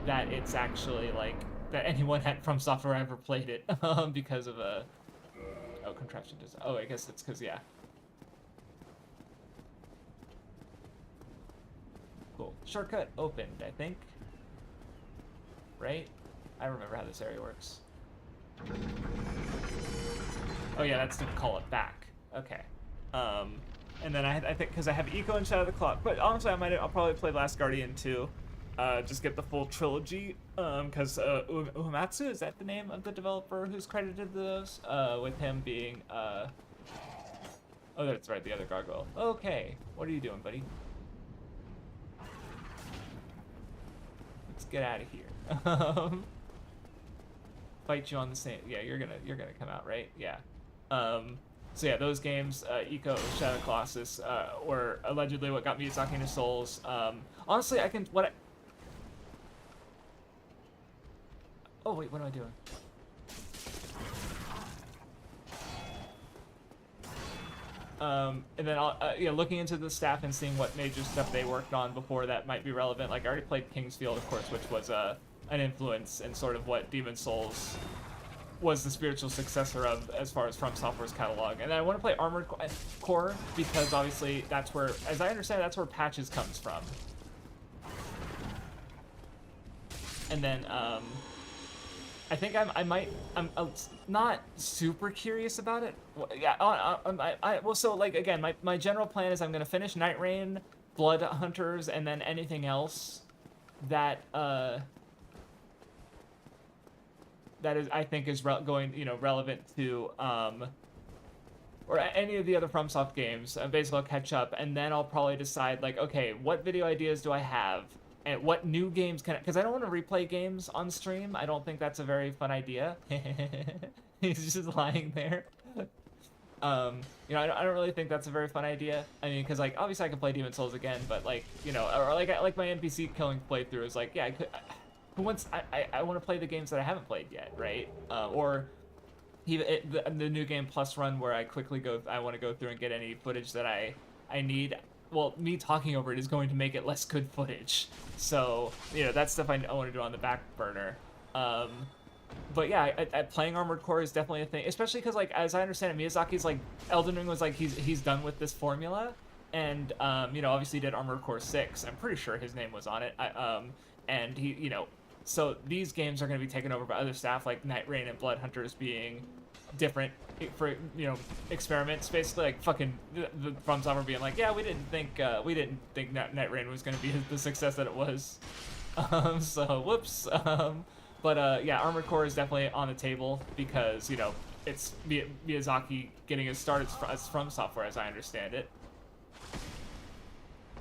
that it's actually, like, that anyone from Software ever played it, because of a... Oh, contraption design. Oh, I guess it's because, yeah. Cool. Shortcut opened, I think. Right? I remember how this area works. Oh yeah, that's to call it back. Okay. And then I think because I have Eco and Shadow of the Clock, but honestly I'll probably play Last Guardian too. Just get the full trilogy. Because Uematsu, is that the name of the developer who's credited those? With him being oh, that's right, the other gargoyle. Okay, what are you doing, buddy? Let's get out of here. Fight you on the same. Yeah, you're gonna come out, right? Yeah. So yeah, those games, Eco, Shadow Colossus, were allegedly what got Miyazaki into Souls. Honestly, oh wait, what am I doing? And then yeah, looking into the staff and seeing what major stuff they worked on before that might be relevant. Like I already played Kingsfield, of course, which was an influence and sort of what Demon Souls was the spiritual successor of as far as From Software's catalog. And I want to play Armored Core because obviously that's where, as I understand, that's where Patches comes from. And then I think I'm not super curious about it. Yeah, well, so like again, my general plan is I'm gonna finish Night Rain, Blood Hunters, and then anything else that that is I think is relevant to or any of the other FromSoft games. Basically, I'll catch up, and then I'll probably decide like, okay, what video ideas do I have, and what new games can? Because I don't want to replay games on stream. I don't think that's a very fun idea. He's just lying there. You know, I don't really think that's a very fun idea. I mean, because like obviously I can play Demon Souls again, but like, you know, or like my NPC killing playthrough is like, yeah, I could. Who wants? I want to play the games that I haven't played yet, right? Or even the new game plus run where I quickly go. I want to go through and get any footage that I need. Well, me talking over it is going to make it less good footage. So you know, that's stuff I want to do on the back burner. But yeah, playing Armored Core is definitely a thing, especially because like as I understand it, Miyazaki's like Elden Ring was like he's done with this formula, and you know obviously he did Armored Core 6. I'm pretty sure his name was on it. And he, you know, so these games are going to be taken over by other staff like Night Rain and Blood Hunters being different for, you know, experiments basically, like fucking the From Software being like, yeah, we didn't think Night Rain was going to be the success that it was. So whoops. But yeah, Armored Core is definitely on the table because, you know, it's Miyazaki getting his start as From Software, as I understand it.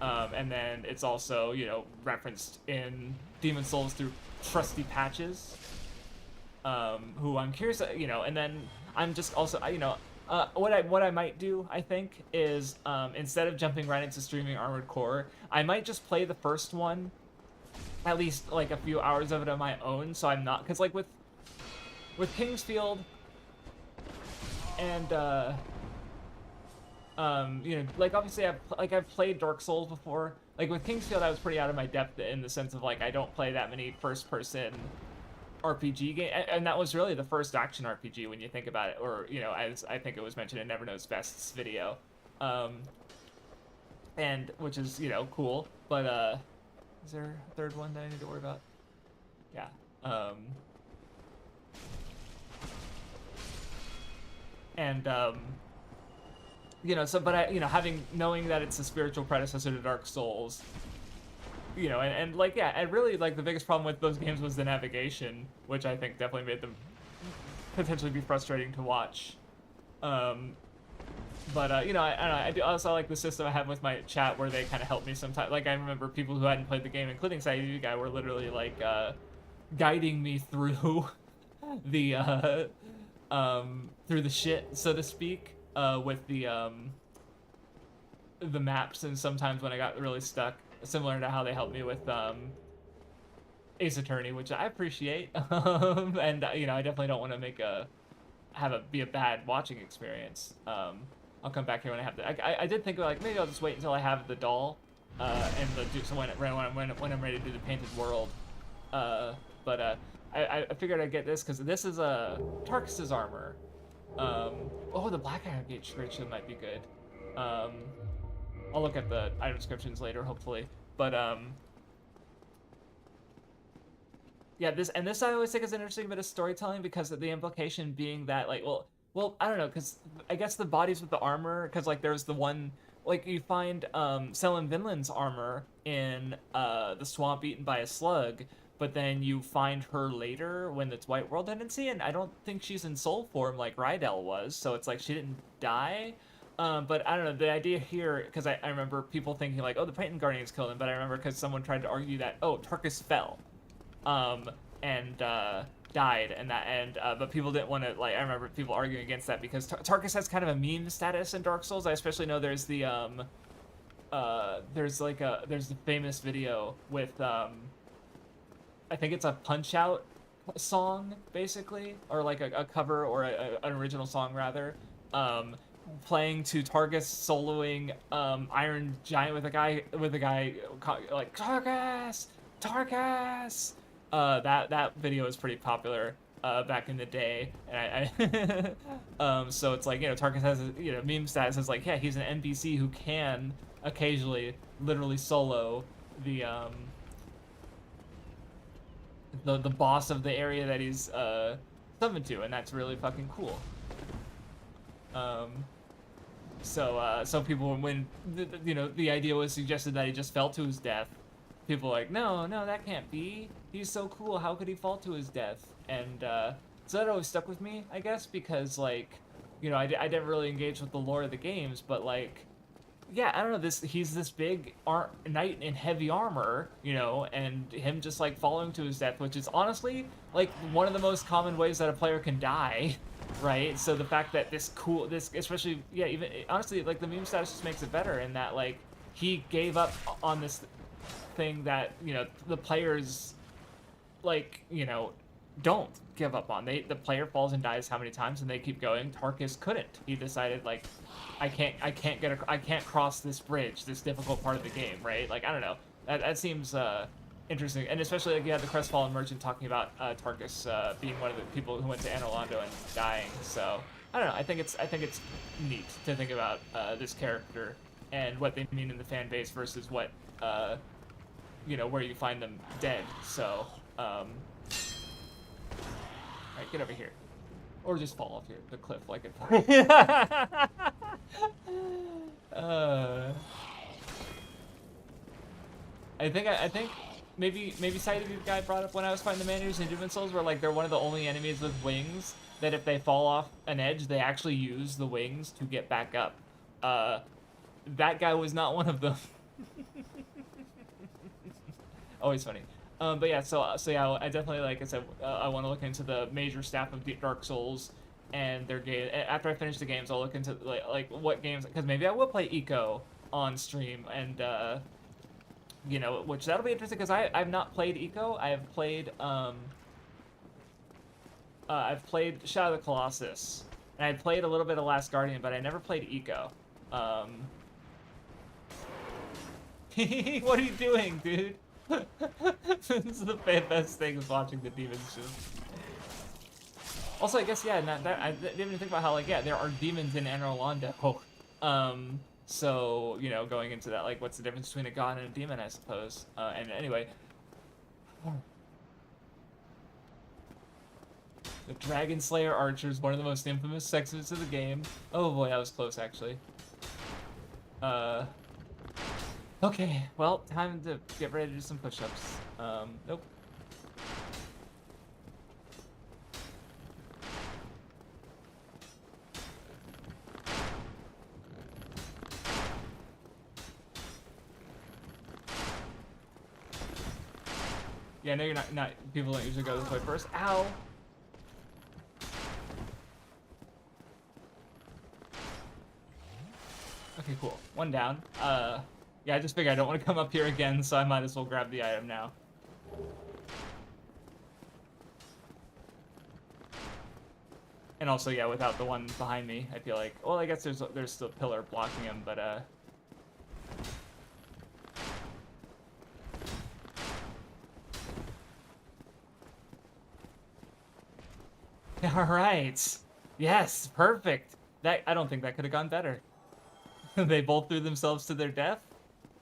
And then it's also, you know, referenced in Demon Souls through trusty Patches, who I'm curious, you know, and then I'm just also, you know, what I might do, I think, is instead of jumping right into streaming Armored Core, I might just play the first one, at least like a few hours of it on my own, so I'm not, because like with Kingsfield and you know, like obviously I've played Dark Souls before. Like with Kingsfield, I was pretty out of my depth in the sense of like I don't play that many first-person RPG game, and that was really the first action RPG when you think about it, or you know, as I think it was mentioned in Never Knows Best's video, and which is, you know, cool. But is there a third one that I need to worry about? Yeah. And you know, so but I, you know, knowing that it's a spiritual predecessor to Dark Souls, you know, and like, yeah, and really like the biggest problem with those games was the navigation, which I think definitely made them potentially be frustrating to watch. But you know, I do also like the system I have with my chat where they kind of help me sometimes. Like I remember people who hadn't played the game, including Sayu guy, were literally like guiding me through the through the shit, so to speak, with the maps, and sometimes when I got really stuck, similar to how they helped me with Ace Attorney, which I appreciate. And you know, I definitely don't want to be a bad watching experience. I'll come back here when I have the. I did think like maybe I'll just wait until I have the doll, and so when I'm ready to do the painted world. But I figured I'd get this because this is Tarkus's armor. Oh, the Black Iron Gate Great Shield might be good. I'll look at the item descriptions later, hopefully. But yeah, this I always think is an interesting bit of storytelling because of the implication being that like, well, I don't know, because I guess the bodies with the armor, because like there's the one, like you find Selin Vinland's armor in the swamp eaten by a slug, but then you find her later when it's White World tendency, and I don't think she's in soul form like Rydell was, so it's like she didn't die. But I don't know, the idea here, because I remember people thinking like, oh, the Titan Guardians killed him, but I remember because someone tried to argue that, oh, Tarkus fell, and died, but people didn't want to, like, I remember people arguing against that because Tarkus has kind of a meme status in Dark Souls. I especially know there's the, there's the famous video with, I think it's a Punch-Out song, basically, or like a cover, or an original song, rather, playing to Tarkus soloing Iron Giant with a guy like Tarkus. That video is pretty popular back in the day, and I so it's like, you know, Tarkus has a, you know, meme status as like, yeah, he's an NPC who can occasionally literally solo the boss of the area that he's summoned to, and that's really fucking cool. So people, when you know, the idea was suggested that he just fell to his death, people were like, no, that can't be. He's so cool. How could he fall to his death? And so that always stuck with me, I guess, because like you know, I didn't really engage with the lore of the games, but like, yeah, I don't know. He's this big knight in heavy armor, you know, and him just like falling to his death, which is honestly like one of the most common ways that a player can die, right? So the fact that this especially, yeah, even honestly, like the meme status just makes it better in that like he gave up on this thing that, you know, the players like, you know, don't give up on. The player falls and dies how many times, and they keep going. Tarkus couldn't. He decided like, I can't cross this bridge, this difficult part of the game, right? Like, I don't know. That seems interesting, and especially like you had the Crestfallen Merchant talking about Tarkus being one of the people who went to Anor Londo and dying. So I don't know. I think it's neat to think about this character and what they mean in the fan base versus what you know, where you find them dead. So. Alright, get over here. Or just fall off here, the cliff like it. I think maybe Sighted Guy brought up when I was fighting the Managers and Demon Souls where like they're one of the only enemies with wings that if they fall off an edge, they actually use the wings to get back up. That guy was not one of them. Always funny. But yeah, so yeah, I definitely, like I said, I want to look into the major staff of Dark Souls and their game. After I finish the games, I'll look into like what games, because maybe I will play Eco on stream, and you know, which that'll be interesting because I've not played Eco. I've played Shadow of the Colossus, and I played a little bit of Last Guardian, but I never played Eco. What are you doing, dude? This is the best thing is watching the demons just. Also, I guess, yeah, I didn't even think about how, like, yeah, there are demons in Anor Londo. So, you know, going into that, like, what's the difference between a god and a demon, I suppose. And anyway. The Dragon Slayer Archer is one of the most infamous sections of the game. Oh boy, that was close, actually. Okay, well, time to get ready to do some push-ups. Nope. Yeah, I know you're not people don't usually go this way first. Ow! Okay, cool. One down. Yeah, I just figured I don't want to come up here again, so I might as well grab the item now. And also, yeah, without the one behind me, I feel like, well, I guess there's still a pillar blocking him, but all right. Yes, perfect. I don't think that could have gone better. They both threw themselves to their death.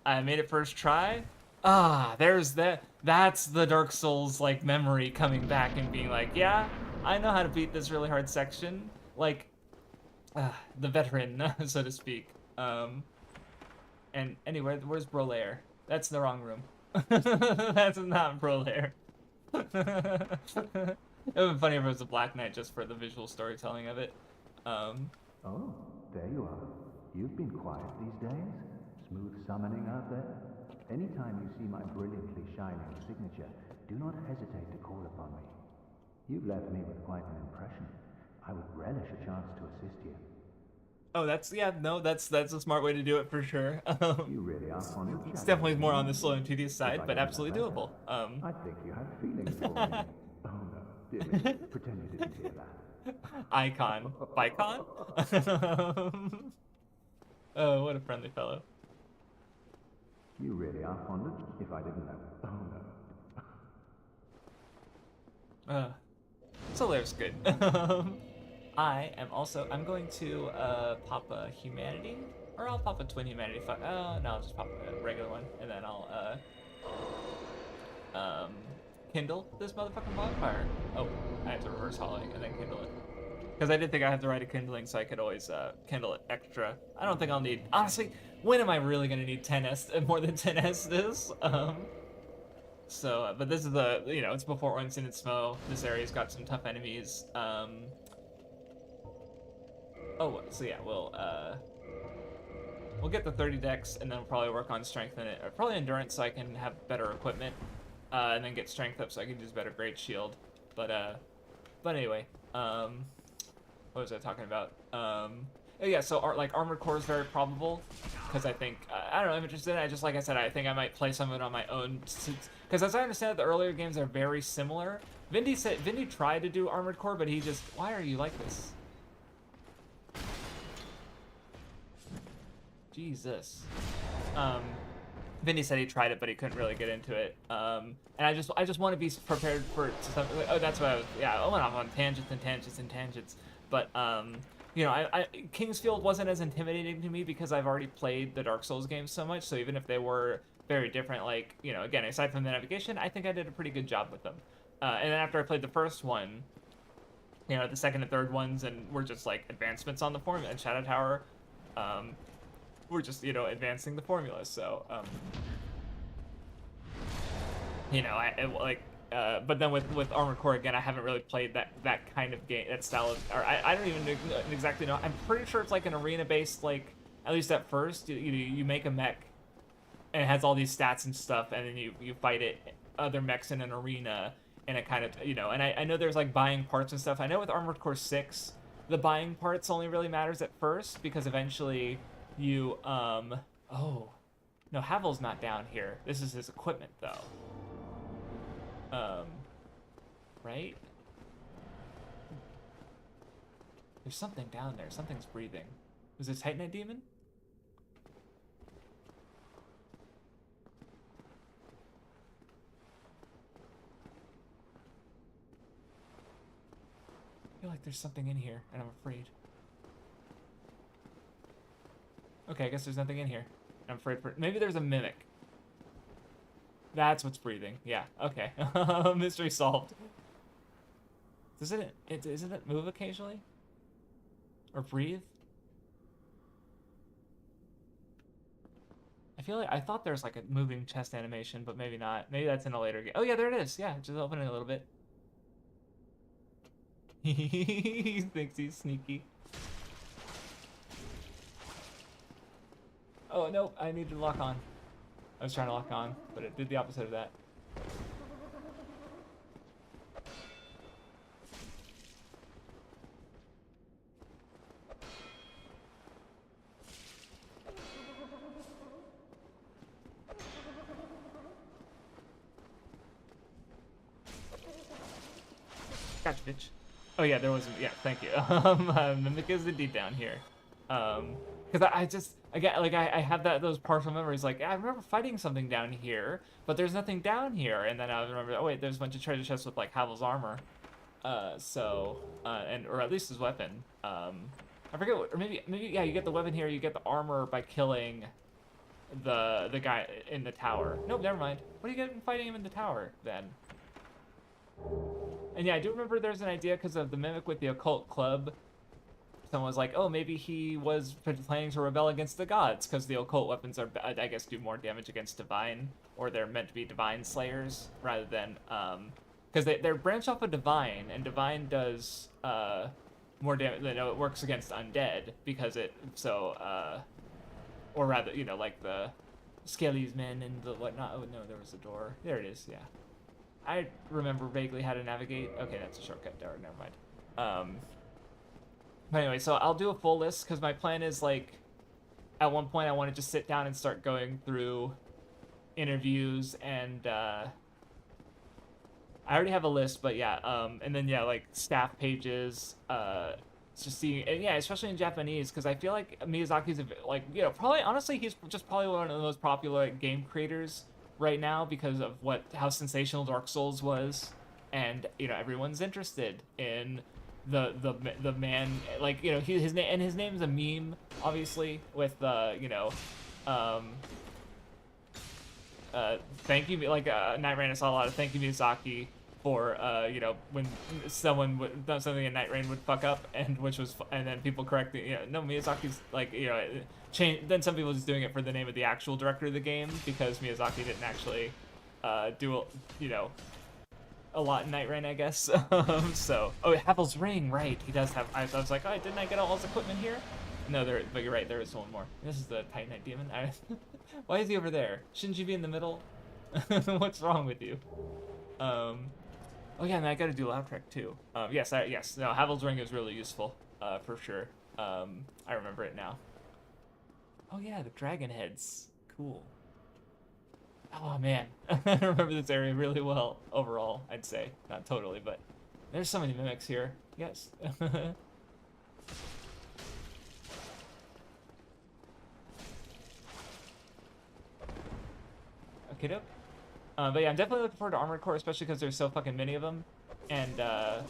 I made it first try. Ah, there's that. That's the Dark Souls like memory coming back and being like, yeah, I know how to beat this really hard section. Like, the veteran, so to speak. And anyway, where's Brolair? That's the wrong room. That's not Brolair. It would be funny if it was a Black Knight just for the visual storytelling of it. Oh, there you are. You've been quiet these days. Smooth summoning out there. Anytime you see my brilliantly shining signature, do not hesitate to call upon me. You've left me with quite an impression. I would relish a chance to assist you. Oh, that's a smart way to do it for sure. You really are fond of It's definitely more on the slow and tedious side, but absolutely doable. I think you have feelings for me. Oh no, dear me, pretend you didn't hear that. Icon. Bicon? Oh, what a friendly fellow. You really are fond of if I didn't know. Oh no. Solair's good. I'm going to pop a humanity, or I'll pop a twin humanity. No, I'll just pop a regular one, and then I'll kindle this motherfucking bonfire. Oh, I have to reverse hauling and then kindle it. Because I did think I had the right of kindling, so I could always kindle it extra. I don't think I'll need, honestly, when am I really gonna need 10S, more than 10S this? But this is it's before Incident Smo. This area's got some tough enemies. Oh, so yeah, we'll get the 30 dex, and then we'll probably work on strength and probably endurance, so I can have better equipment, and then get strength up, so I can use better great shield. But anyway, what was I talking about? Oh yeah, so like armored core is very probable, because I think I don't know, I'm interested in it. I just, like I said, I think I might play some of it on my own, because as I understand it, the earlier games are very similar. Vindy tried to do armored core, but he just, why are you like this? Jesus. Vinny said he tried it, but he couldn't really get into it. And I just want to be prepared for something. Oh, that's what I was. Yeah, I went off on tangents and tangents and tangents. But you know, Kingsfield wasn't as intimidating to me because I've already played the Dark Souls games so much. So even if they were very different, like, you know, again, aside from the navigation, I think I did a pretty good job with them. And then after I played the first one, you know, the second and third ones, and were just like advancements on the formula. And Shadow Tower, we're just, you know, advancing the formula. So, you know, but then with Armored Core, again, I haven't really played that kind of game, that style of, or I don't even exactly know. I'm pretty sure it's like an arena-based, like, at least at first, you make a mech, and it has all these stats and stuff, and then you fight other mechs in an arena, and it kind of, you know, and I know there's like buying parts and stuff. I know with Armored Core 6, the buying parts only really matters at first, because eventually you, oh, no, Havel's not down here. This is his equipment, though. Right? There's something down there. Something's breathing. Was it Titanite Demon? I feel like there's something in here, and I'm afraid. Okay, I guess there's nothing in here. I'm afraid maybe there's a mimic. That's what's breathing. Yeah, okay. Mystery solved. Doesn't it move occasionally? Or breathe? I feel like I thought there's like a moving chest animation, but maybe not. Maybe that's in a later game. Oh yeah, there it is. Yeah, just opening a little bit. He thinks he's sneaky. Oh, no, I need to lock on. I was trying to lock on, but it did the opposite of that. Gotcha, bitch. Oh yeah, there was, yeah, thank you. Mimic is indeed down here. Because I just, again, like, I have those partial memories, like, I remember fighting something down here, but there's nothing down here, and then I remember, oh wait, there's a bunch of treasure chests with, like, Havel's armor, or at least his weapon, I forget what, or maybe, yeah, you get the weapon here, you get the armor by killing the guy in the tower. Nope, never mind. What are you getting fighting him in the tower, then? And yeah, I do remember there's an idea because of the Mimic with the Occult Club. Someone was like, oh, maybe he was planning to rebel against the gods because the occult weapons are, I guess, do more damage against divine, or they're meant to be divine slayers rather than, because they're branched off of divine, and divine does more damage. You know, it works against undead because or rather, you know, like the Skelly's men and the whatnot. Oh no, there was a door. There it is. Yeah, I remember vaguely how to navigate. Okay, that's a shortcut door. Never mind. But anyway, so I'll do a full list, because my plan is, like, at one point I want to just sit down and start going through interviews, and, I already have a list, but yeah, and then, yeah, like, staff pages, just seeing, and yeah, especially in Japanese, because I feel like Miyazaki's, like, you know, probably, honestly, he's just probably one of the most popular game creators right now, because of how sensational Dark Souls was, and, you know, everyone's interested in the man, like, you know, his name, and his name's a meme, obviously, with you know, thank you, like, Night Rain, I saw a lot of thank you Miyazaki for, you know, when someone done something in Night Rain would fuck up, and then people correct it, you know, no, Miyazaki's, like, you know, then some people just doing it for the name of the actual director of the game, because Miyazaki didn't actually, you know, a lot in Night Rain, I guess. So, oh, Havel's ring, right? He does have. I was like, oh, didn't I get all his equipment here? No, there. But you're right. There is one more. This is the Titanite Demon. Why is he over there? Shouldn't you be in the middle? What's wrong with you? Oh yeah, and I got to do Lautrec too. Yes, yes. No, Havel's ring is really useful, for sure. I remember it now. Oh yeah, the dragon heads. Cool. Oh man, I remember this area really well overall, I'd say. Not totally, but there's so many mimics here. Yes. Okay, dope. But yeah, I'm definitely looking forward to Armored Core, especially because there's so fucking many of them. And, I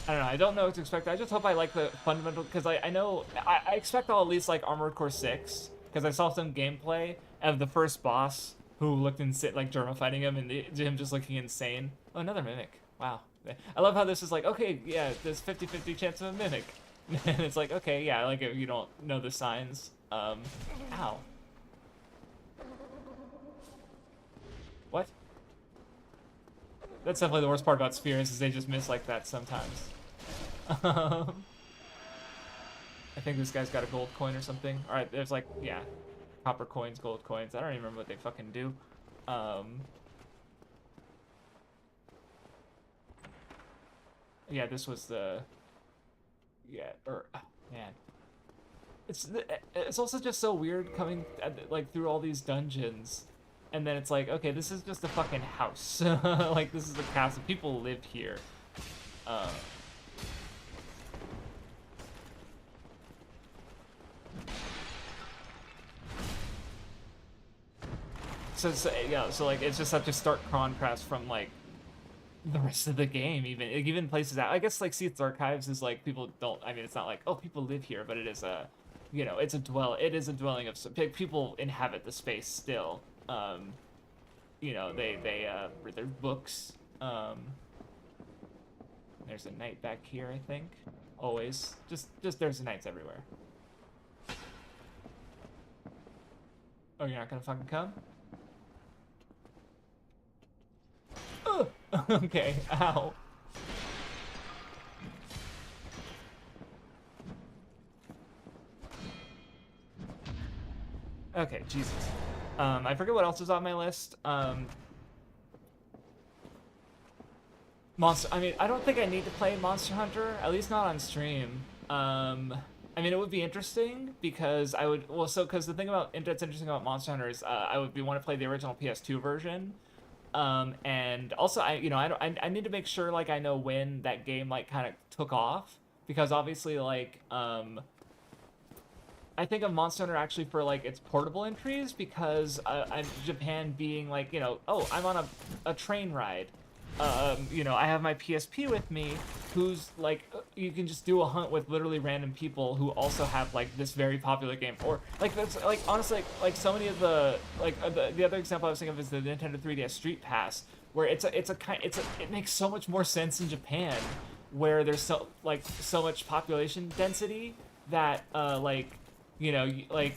don't know, I don't know what to expect. I just hope I like the fundamental, because I know, I expect I'll at least like Armored Core 6, because I saw some gameplay of the first boss who looked insane, like Germa fighting him, and him just looking insane. Oh, another Mimic. Wow. I love how this is like, okay, yeah, there's 50-50 chance of a Mimic. And it's like, okay, yeah, like if you don't know the signs. Ow. What? That's definitely the worst part about spheres, is they just miss like that sometimes. I think this guy's got a gold coin or something. Alright, there's like, yeah, copper coins, gold coins. I don't even remember what they fucking do. Yeah, this was the... Yeah, or... Oh, man. It's also just so weird coming, like, through all these dungeons. And then it's like, okay, this is just a fucking house. Like, this is a castle. People live here. So yeah, so like, it's just such a stark contrast from like the rest of the game. Even places out. I guess like Seath's Archives is like people don't. I mean, it's not like, oh, people live here, but it is a, you know, it is a dwelling of some people inhabit the space still. You know, they read their books. There's a knight back here, I think. Always, just there's knights everywhere. Oh, you're not gonna fucking come? Okay, ow. Okay, Jesus. I forget what else is on my list. I mean, I don't think I need to play Monster Hunter, at least not on stream. I mean, it would be interesting because because the thing that's interesting about Monster Hunter is I would want to play the original PS2 version. And also I need to make sure like I know when that game like kind of took off, because obviously like I think of Monster Hunter actually for like its portable entries, because Japan being like, you know, oh, I'm on a train ride. You know, I have my PSP with me, who's like, you can just do a hunt with literally random people who also have like this very popular game, or like that's like honestly like so many of the the other example I was thinking of is the Nintendo 3DS Street Pass, where it makes so much more sense in Japan, where there's so much population density that like, you know, like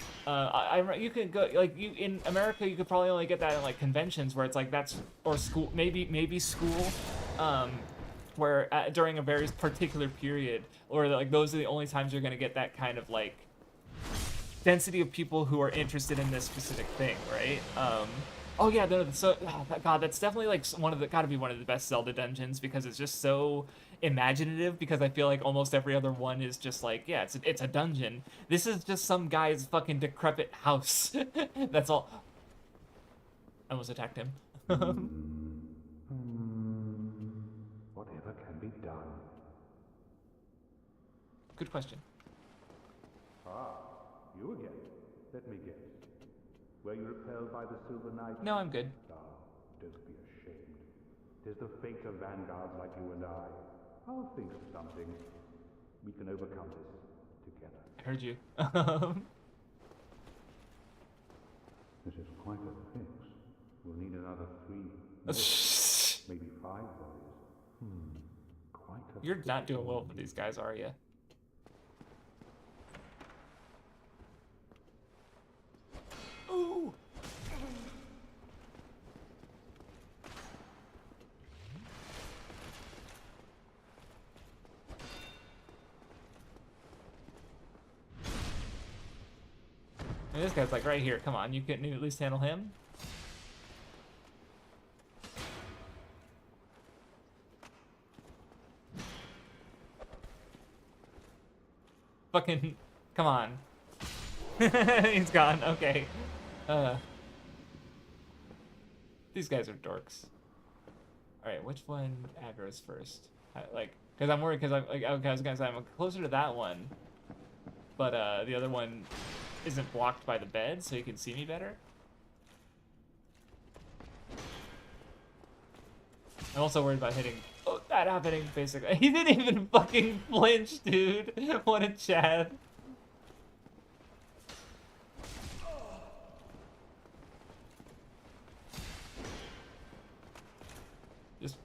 you could go like in America you could probably only get that in like conventions where it's like or school, maybe school, where during a very particular period, or like those are the only times you're gonna get that kind of like density of people who are interested in this specific thing, right? Oh yeah, God, that's definitely like gotta be one of the best Zelda dungeons, because it's just so imaginative, because I feel like almost every other one is just like, yeah, it's a dungeon. This is just some guy's fucking decrepit house. That's all. I almost attacked him. Whatever can be done. Good question. Ah, you again. Let me guess. Were you repelled by the Silver Knight? No, I'm good. Ah, don't be ashamed. 'Tis the fate of vanguards like you and I. I'll think of something. We can overcome this together. I heard you. This is quite a fix. We'll need another 3, maybe 5 bodies. Quite a You're not doing well for these guys, are you? Ooh. I mean, this guy's like right here. Come on, you couldn't at least handle him? Fucking, come on. He's gone, okay. These guys are dorks. Alright, which one aggro's first? Cause I'm worried, cause okay, I was gonna say I'm closer to that one. But the other one isn't blocked by the bed, so you can see me better. I'm also worried about hitting, that happening, basically. He didn't even fucking flinch, dude. What a Chad. Just,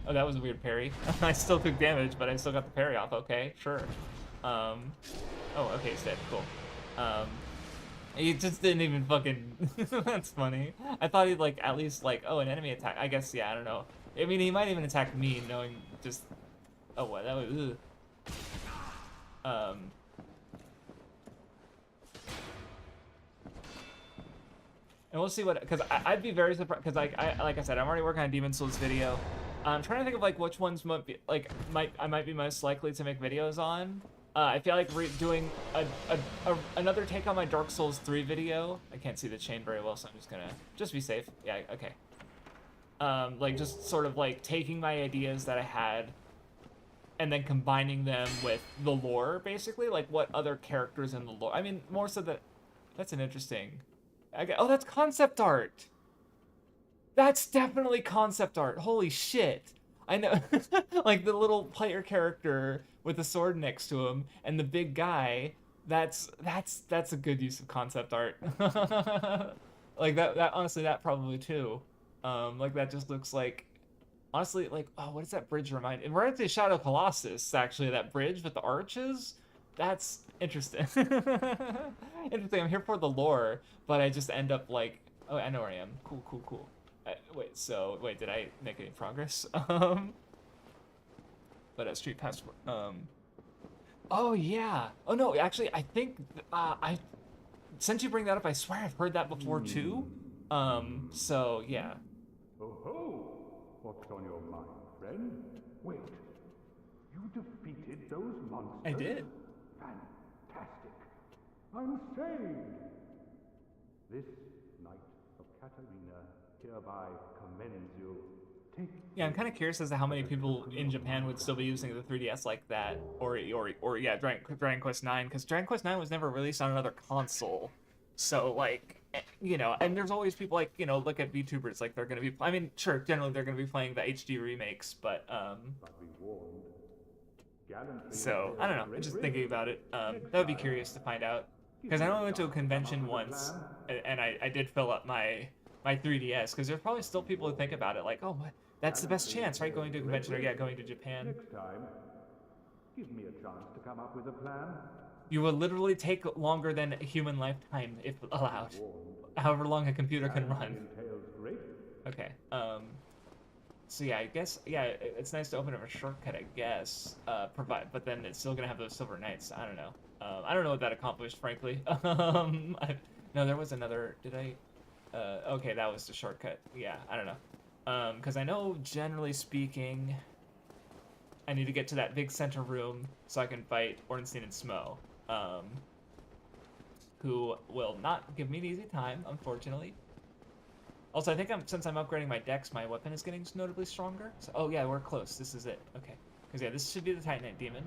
oh, that was a weird parry. I still took damage, but I still got the parry off. Okay, sure. Oh, okay, he's dead. Cool. He just didn't even fucking. That's funny. I thought he'd like at least like, oh, an enemy attack. I guess, yeah, I don't know. I mean, he might even attack me, knowing just. Oh, what? That was. Ugh. And we'll see what, because I'd be very surprised, because like I said, I'm already working on Demon Souls video. I'm trying to think of like which ones might be like I might be most likely to make videos on. I feel like doing another take on my Dark Souls 3 video. I can't see the chain very well, so I'm just gonna be safe. Yeah, okay. Like just sort of like taking my ideas that I had and then combining them with the lore, basically, like what other characters in the lore. I mean, more so that that's an interesting. Oh, that's concept art. That's definitely concept art. Holy shit. I know. Like the little player character with the sword next to him and the big guy, that's a good use of concept art. Like that honestly, that probably too. Like that just looks like, honestly, like, oh, what does that bridge remind? And we're at the Shadow Colossus, actually, that bridge with the arches. That's interesting. Interesting. I'm here for the lore, but I just end up like, oh, I know where I am. Cool, cool, cool. Wait, did I make any progress? But at Street Pass, oh yeah. Oh no, actually, I think since you bring that up, I swear I've heard that before too. So yeah. Oh ho! What's on your mind, friend? Wait, you defeated those monsters? I did. Fantastic. I'm saved. This Knight of Katarina hereby commends you. Yeah, I'm kind of curious as to how many people in Japan would still be using the 3DS like that, or yeah, Dragon Quest 9, because Dragon Quest 9 was never released on another console. So like, you know, and there's always people like, you know, look at VTubers, like they're gonna be. I mean, sure, generally they're gonna be playing the HD remakes, but so I don't know. I'm just thinking about it. That would be curious to find out, because I only went to a convention once, and I did fill up my 3DS, because there's probably still people who think about it like, oh, what? That's the best chance, right? Going to a convention, or yeah, going to Japan. Next time, give me a chance to come up with a plan. You will literally take longer than a human lifetime if allowed. However long a computer can run. Okay. So yeah, I guess it's nice to open up a shortcut, I guess. But then it's still gonna have those Silver Knights. I don't know. I don't know what that accomplished, frankly. No, there was another. Did I? Okay, that was the shortcut. Yeah, I don't know. Because I know, generally speaking, I need to get to that big center room so I can fight Ornstein and Smo, who will not give me an easy time, unfortunately. Also, I think since I'm upgrading my dex, my weapon is getting notably stronger. So, oh yeah, we're close. This is it. Okay. Because yeah, this should be the Titanite Demon.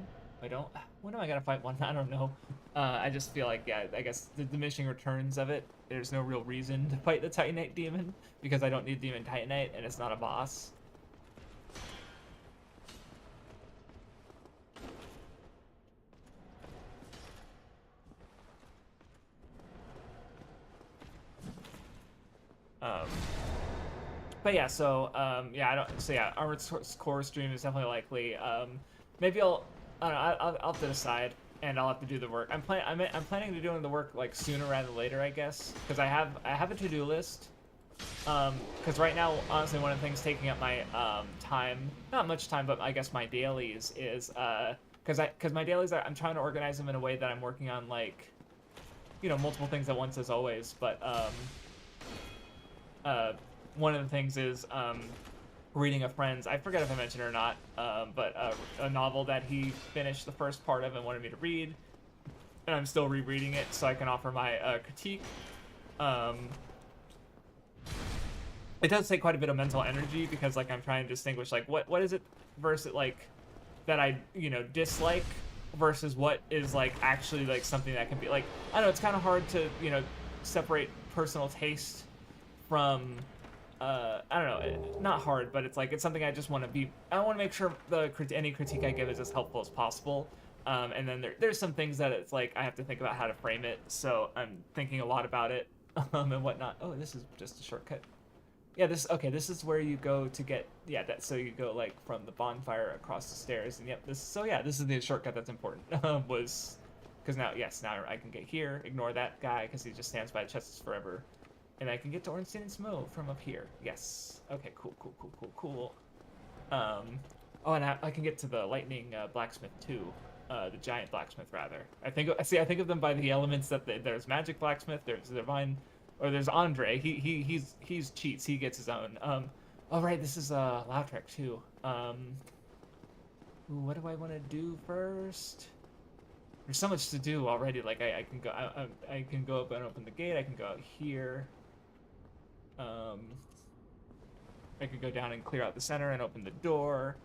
When am I gonna fight one? I don't know. I just feel like, yeah, I guess the diminishing returns of it, there's no real reason to fight the Titanite Demon, because I don't need Demon Titanite, and it's not a boss. But yeah, so Armored Core stream is definitely likely. Maybe I'll have to decide, and I'll have to do the work. I'm planning to doing the work like sooner rather than later, I guess, because I have a to-do list. Because right now, honestly, one of the things taking up my time, not much time, but I guess my dailies is because my dailies I'm trying to organize them in a way that I'm working on like you know, multiple things at once as always. But one of the things is reading a friend's, I forget if I mentioned it or not, but a novel that he finished the first part of and wanted me to read, and I'm still rereading it so I can offer my critique. It does take quite a bit of mental energy because like I'm trying to distinguish like what is it versus like that I, you know, dislike versus what is like actually like something that can be like, I don't know, it's kind of hard to, you know, separate personal taste from I don't know, not hard, but it's like it's something I just want to be, I want to make sure any critique I give is as helpful as possible. And then there's some things that it's like I have to think about how to frame it, so I'm thinking a lot about it and whatnot. Oh, this is just a shortcut. Yeah, this is where you go to get, yeah, that, so you go like from the bonfire across the stairs, and yep, this is the shortcut that's important. Was because now I can get here, ignore that guy because he just stands by the chests forever, and I can get to Ornstein and Smo from up here. Yes. Okay. Cool. Oh, and I can get to the lightning blacksmith too. The giant blacksmith rather. I think of them by the elements that there's magic blacksmith, there's divine. Or there's Andre. He's cheats. He gets his own. Oh right, this is Lautrec too. Ooh, what do I want to do first? There's so much to do already. Like I can go up and open the gate. I can go out here. I could go down and clear out the center and open the door.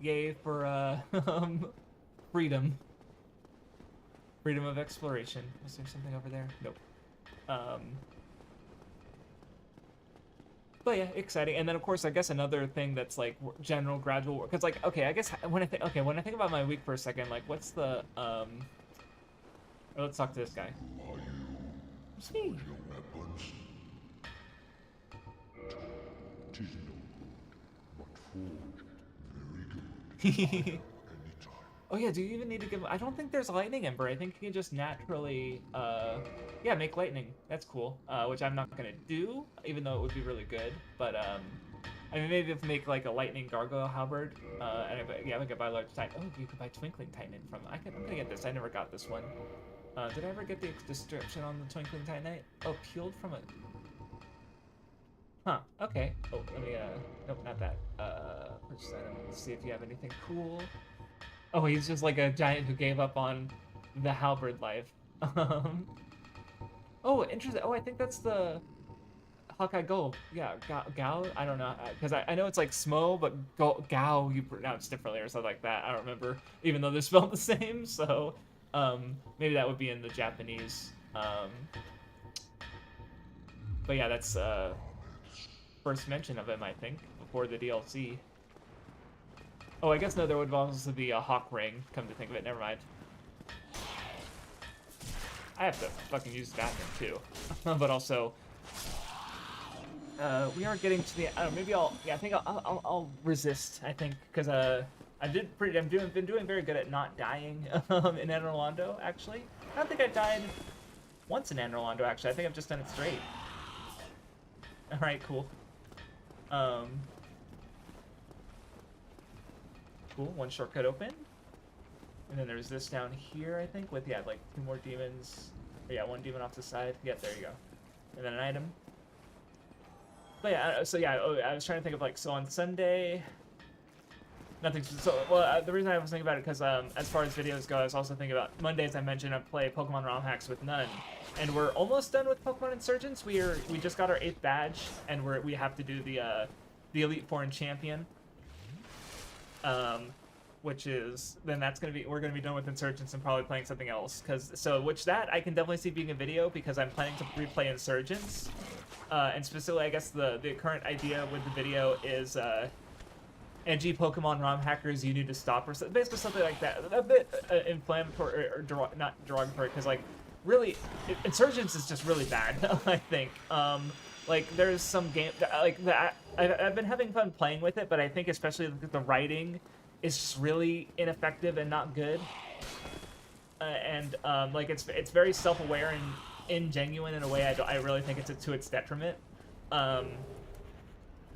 Yay for freedom. Freedom of exploration. Is there something over there? Nope. But yeah, exciting. And then of course, I guess another thing that's like general gradual work. Cause like, okay, I guess when I think about my week for a second, like, what's the let's talk to this guy. What's he? Oh yeah, do you even need to give... I don't think there's a lightning ember. I think you can just naturally, yeah, make lightning. That's cool. Which I'm not gonna do, even though it would be really good. But, I mean, maybe if make like a lightning gargoyle halberd, and I could buy large titan. Oh, you could buy twinkling titan from... I'm gonna get this. I never got this one. Did I ever get the description on the twinkling titanite? Oh, peeled from a... Huh, okay. Oh, let me, nope, not that. Purchase item. Let's see if you have anything cool. Oh, he's just like a giant who gave up on the halberd life. Oh, interesting. Oh, I think that's the Hawkeye Gold. Yeah, Gao. I don't know, because I know it's like Smo, but Gao you pronounce differently or something like that. I don't remember, even though they're spelled the same. So, maybe that would be in the Japanese. But yeah, that's first mention of him, I think, before the DLC. Oh, I guess no, there would also be a Hawk Ring, come to think of it, never mind. I have to fucking use the bathroom too. But also, we are getting to the, I don't know, maybe I think I'll resist, I think, because I've been doing very good at not dying in Anor Londo, actually. I don't think I've died once in Anor Londo, actually. I think I've just done it straight. Alright, cool. Cool, one shortcut open. And then there's this down here, I think, with, yeah, like 2 more demons. Or, yeah, 1 demon off the side. Yeah, there you go. And then an item. But yeah, so yeah, I was trying to think of, like, so on Sunday... Nothing, so, well, the reason I was thinking about it, because as far as videos go, I was also thinking about Mondays, I mentioned I play Pokemon ROM hacks with None. And we're almost done with Pokemon Insurgents. We just got our 8th badge, and we have to do the Elite Four and Champion. Which is, then we're gonna be done with Insurgents and probably playing something else, which that I can definitely see being a video, because I'm planning to replay Insurgents, and specifically I guess the current idea with the video is edgy Pokemon ROM hackers you need to stop, or basically something like that, a bit inflammatory or not derogatory, because like really Insurgents is just really bad. I think like there's some game like that I've been having fun playing with it, but I think especially the writing is just really ineffective and not good, and like it's very self-aware and ingenuine in a way I really think it's to its detriment,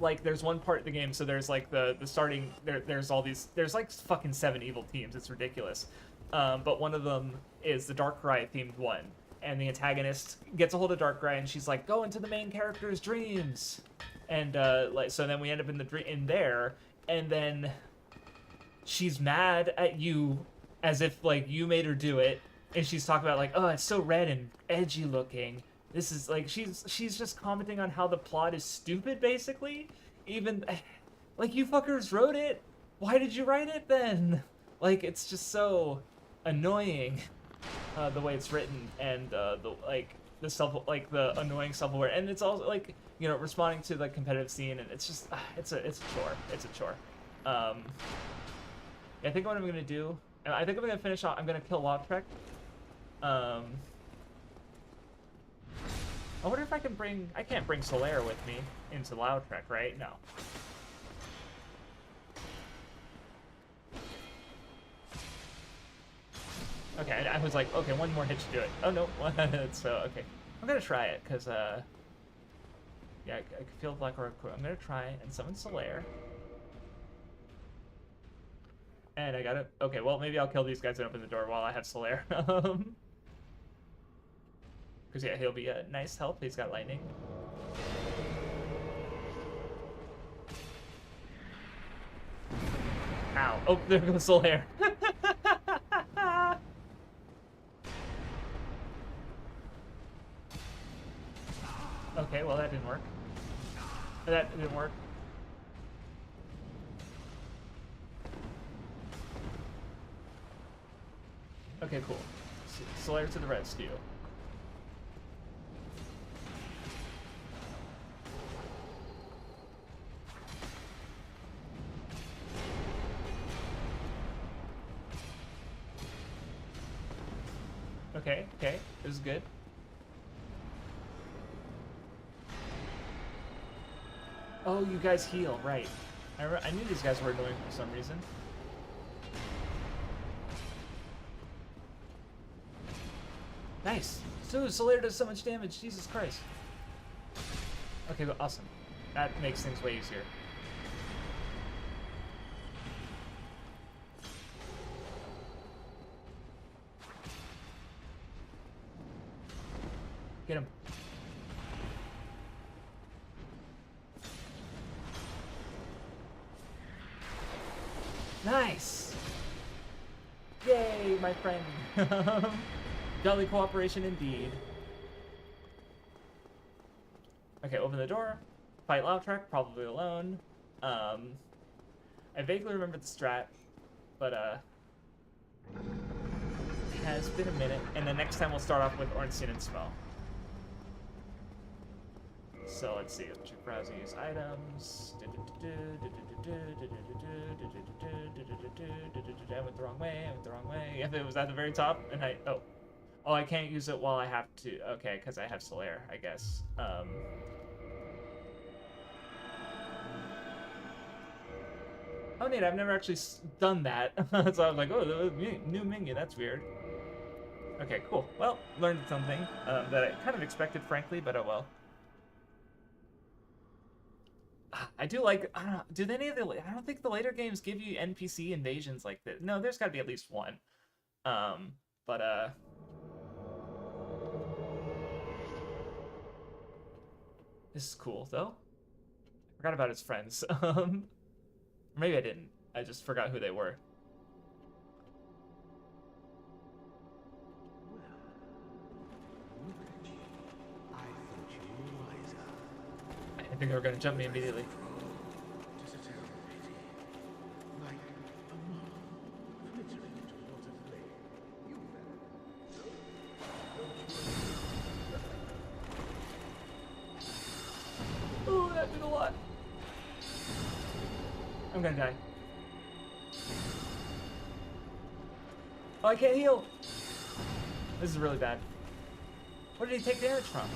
like there's one part of the game, so there's like the starting there's all these, there's like fucking 7 evil teams. It's ridiculous. But one of them is the Darkrai themed one, and the antagonist gets a hold of Darkrai, and she's like, go into the main character's dreams, and like so then we end up in there, and then she's mad at you as if like you made her do it, and she's talking about like, oh, it's so red and edgy looking. This is like, she's just commenting on how the plot is stupid, basically. Even like, you fuckers wrote it. Why did you write it then? Like, it's just so annoying, the way it's written, and the annoying self-aware, and it's also like, you know, responding to the competitive scene, and it's just it's a chore. It's a chore. I think what I'm gonna do, I think I'm gonna finish off. I'm gonna kill Lautrec. I wonder if I can bring... I can't bring Solaire with me into Lautrec, right? No. Okay, I was like, okay, one more hit to do it. Oh, no. So, okay. I'm gonna try it, because, yeah, I can feel Black Aura Quill. I'm gonna try and summon Solaire. And I gotta... Okay, well, maybe I'll kill these guys and open the door while I have Solaire. Because, yeah, he'll be a nice help. He's got lightning. Ow. Oh, there goes Solaire. Okay, well, that didn't work. That didn't work. Okay, cool. Solaire to the rescue. Okay, okay, this is good. Oh, you guys heal, right. I knew these guys were annoying for some reason. Nice! So, Solaire does so much damage, Jesus Christ. Okay, but awesome. That makes things way easier. Get him. Nice! Yay, my friend. Jolly cooperation indeed. Okay, open the door. Fight Lautrec, probably alone. I vaguely remember the strat, but it has been a minute. And then next time we'll start off with Ornstein and Smell. So let's see. Check browsing use items. I went the wrong way. I went the wrong way. If it was at the very top, and oh, I can't use it while I have to. Okay, because I have Solaire, I guess. Oh, neat. I've never actually done that. So I was like, oh, new minion. That's weird. Okay, cool. Well, learned something that I kind of expected, frankly, but oh well. I do like, I don't know, do any of the, I don't think the later games give you NPC invasions like this. No, there's got to be at least one. This is cool, though. I forgot about his friends. Maybe I didn't. I just forgot who they were. I think they were going to jump me immediately. Oh, that did a lot. I'm going to die. Oh, I can't heal. This is really bad. Where did he take damage from?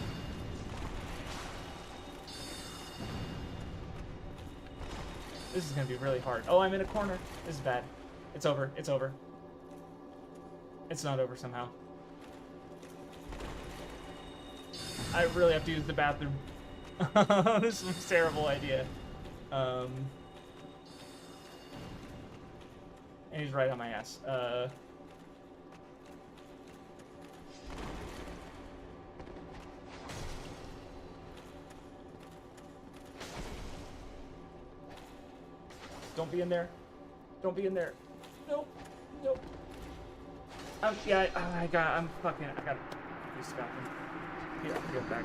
This is gonna be really hard. Oh, I'm in a corner. This is bad. It's over. It's over. It's not over somehow. I really have to use the bathroom. This is a terrible idea. And he's right on my ass. Don't be in there. Don't be in there. Nope. Nope. Yeah, I got to stop him. Here, I'll get back.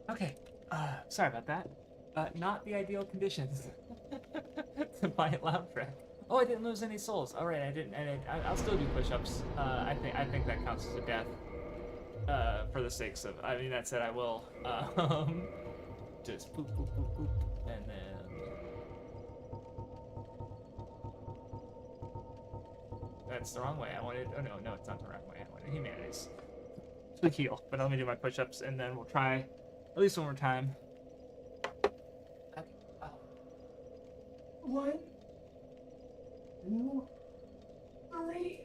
Okay. Sorry about that. Not the ideal conditions to buy a loud track. Oh, I didn't lose any souls. All right, I didn't. I'll still do push-ups. I think that counts as a death. For the sakes of, I mean, that said, I will. Just boop boop boop boop, and then that's the wrong way. I wanted. Oh no, it's not the wrong way. I wanted humanities to heal. But let me do my push-ups, and then we'll try at least one more time. Okay. 1, 2, 3,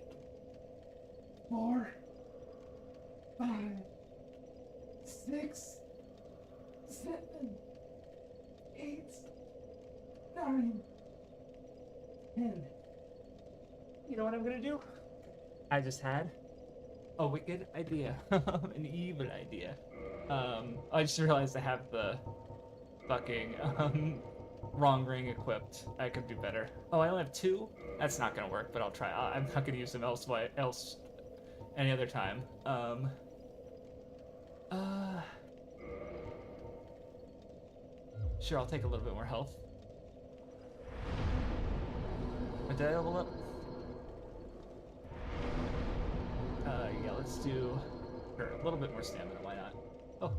4, 5, 6, 7, 8, 9, 10. You know what I'm gonna do? I just had a wicked idea. An evil idea. I just realized I have the fucking wrong ring equipped. I could do better. Oh, I only have 2? That's not gonna work, but I'll try. I'm not gonna use them else any other time. Sure, I'll take a little bit more health. Did I level up? Yeah, let's do sure, a little bit more stamina, why not? Oh.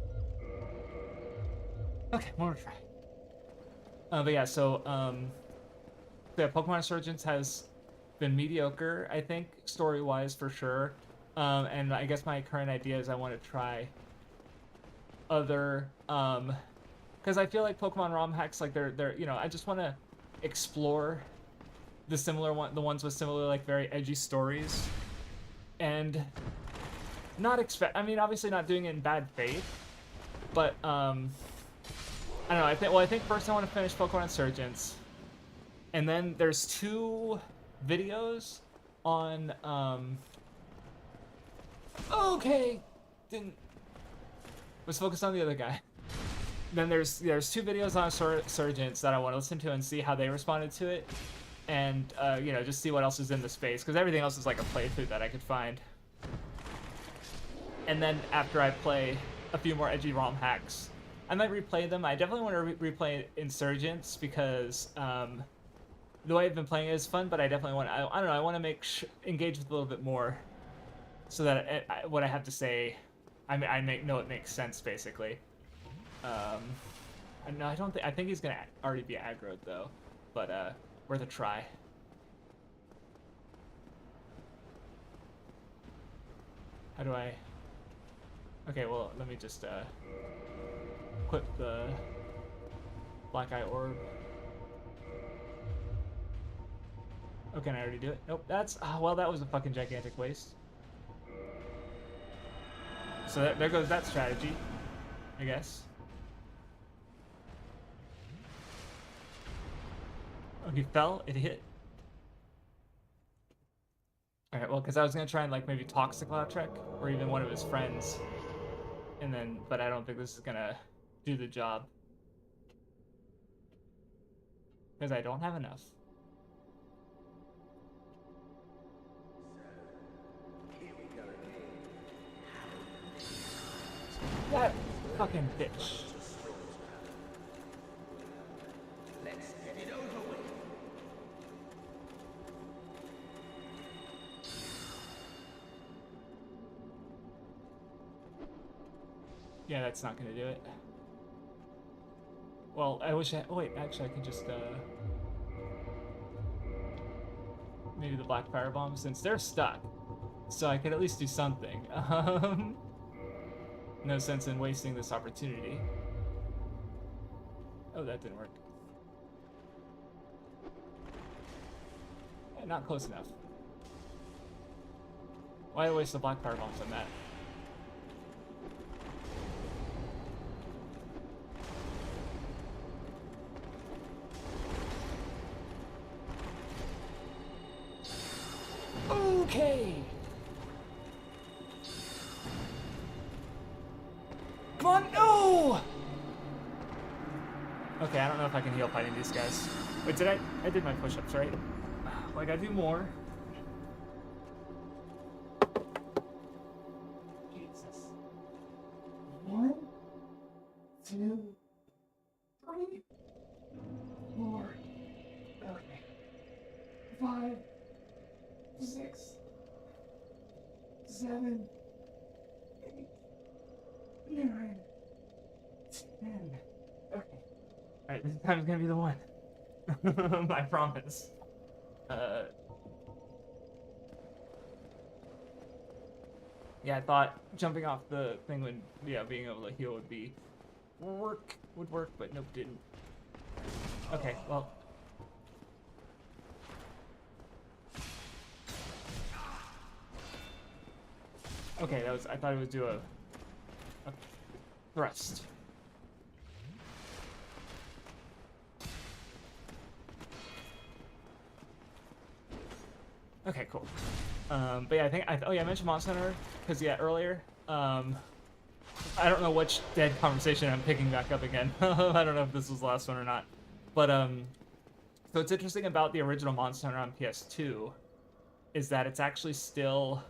Okay, one more try. But yeah, so, yeah, Pokemon Resurgence has been mediocre, I think, story-wise for sure. And I guess my current idea is I want to try other because I feel like Pokemon ROM hacks, like they're you know, I just want to explore the ones with similar like very edgy stories, and not expect. I mean, obviously not doing it in bad faith, but I don't know. I think first I want to finish Pokemon Insurgents, and then there's 2 videos on okay, didn't was focused on the other guy. Then there's 2 videos on Insurgents that I want to listen to and see how they responded to it, and you know, just see what else is in the space, because everything else is like a playthrough that I could find. And then after I play a few more edgy ROM hacks, I might replay them. I definitely want to replay Insurgents because the way I've been playing it is fun, but I definitely want. I don't know. I want to engage with it a little bit more, so that what I have to say, I know it makes sense basically. No, I don't think. I think he's gonna already be aggroed though, but worth a try. How do I? Okay, well, let me just equip the Black Eye Orb. Oh, can I already do it? Nope, that's... Oh, well, that was a fucking gigantic waste. So there goes that strategy, I guess. Oh, he fell? It hit? Alright, well, because I was going to try and, like, maybe Toxicloud or even one of his friends. And then, but I don't think this is going to do the job. Because I don't have enough. That fucking bitch. Yeah, that's not gonna do it. Well, I wish I... Oh, wait, actually, I can just, maybe the Black Fire Bomb, since they're stuck. So I could at least do something. No sense in wasting this opportunity. Oh, that didn't work. Yeah, not close enough. Why waste the Black Fire Bombs on that? Okay. Come on, no! Okay, I don't know if I can heal fighting these guys. Wait, I did my push-ups, right? Well, I gotta do more. Jesus. 1, 2, 3, 4. Okay. 5, 6, 7, 8, 9, 10. Okay. Alright, this time's gonna be the one. I promise. Yeah, I thought jumping off the thing would, yeah, being able to heal would work, but nope, didn't. Okay, well. Okay, I thought it would do a thrust. Okay, cool. But yeah, oh yeah, I mentioned Monster Hunter, because yeah, earlier, I don't know which dead conversation I'm picking back up again. I don't know if this was the last one or not. But, so what's interesting about the original Monster Hunter on PS2 is that it's actually still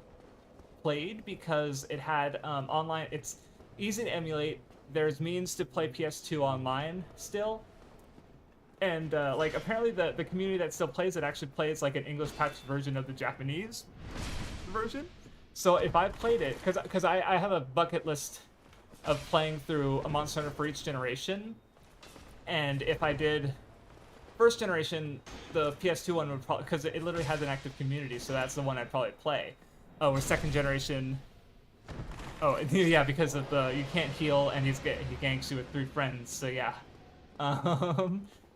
played because it had online. It's easy to emulate. There's means to play PS2 online still, and like apparently the community that still plays it actually plays like an English patched version of the Japanese version. So if I played it, because I have a bucket list of playing through a Monster Hunter for each generation, and if I did first generation, the PS2 one would probably, because it literally has an active community, so that's the one I'd probably play. Oh, or second generation, Oh, yeah, because of the you can't heal, and he ganks you with 3 friends. So yeah. I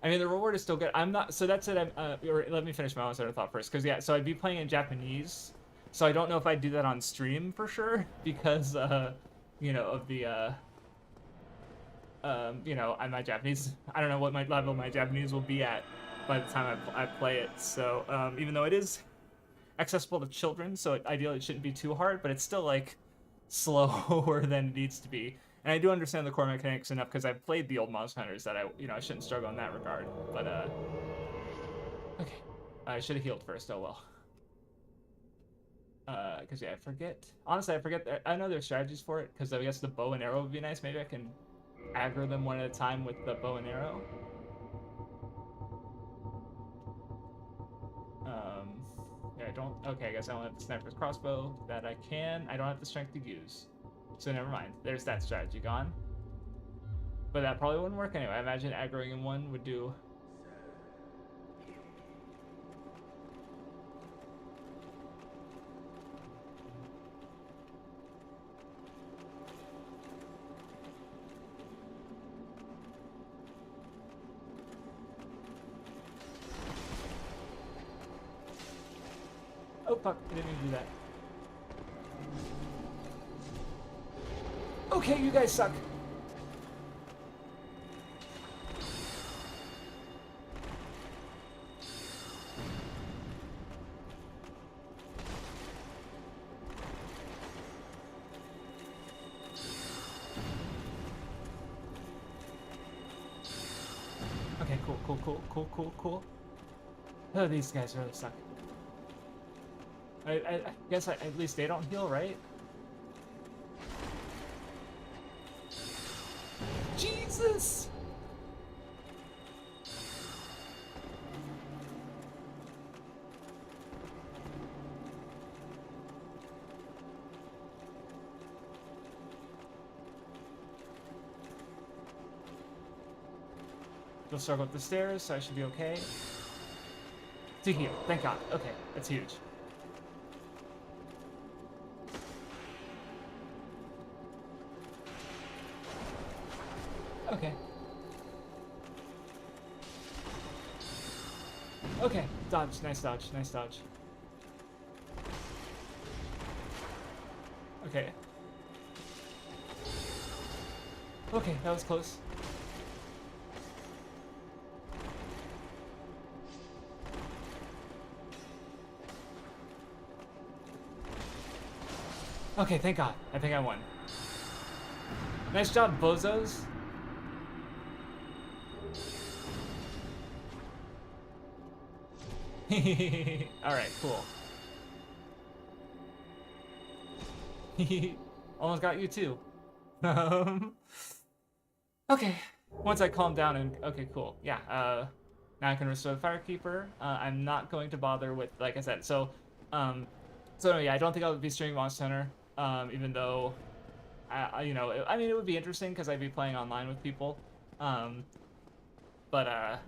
mean the reward is still good. I'm not. So that's it. Or let me finish my own sort of thought first, because yeah. So I'd be playing in Japanese. So I don't know if I'd do that on stream for sure, because you know, of the you know, my Japanese. I don't know what my level of my Japanese will be at by the time I play it. So even though it is accessible to children, so ideally it shouldn't be too hard, but it's still like slower than it needs to be. And I do understand the core mechanics enough because I've played the old Monster Hunters that I shouldn't struggle in that regard. But okay, I should have healed first. Oh well. Because yeah, I forget. Honestly, I forget. I know there's strategies for it because I guess the bow and arrow would be nice. Maybe I can aggro them one at a time with the bow and arrow. Um, yeah, I don't. Okay, I guess I don't have the sniper's crossbow that I can. I don't have the strength to use. So never mind. There's that strategy gone. But that probably wouldn't work anyway. I imagine aggroing in one would do. Oh fuck, I didn't even do that. Okay, you guys suck. Okay, cool. Oh, these guys really suck. I guess at least they don't heal, right? Jesus! They'll struggle up the stairs, so I should be okay. To heal, thank God. Okay, that's huge. Okay. Okay, dodge, nice dodge, nice dodge. Okay. Okay, that was close. Okay, thank God. I think I won. Nice job, bozos. Alright, cool. Almost got you too. Okay. Once I calm down and okay, cool. Yeah. Now I can restore the Firekeeper. I'm not going to bother with, like I said. So yeah, I don't think I'll be streaming Monster Hunter. Even though, you know, I mean, it would be interesting because I'd be playing online with people. But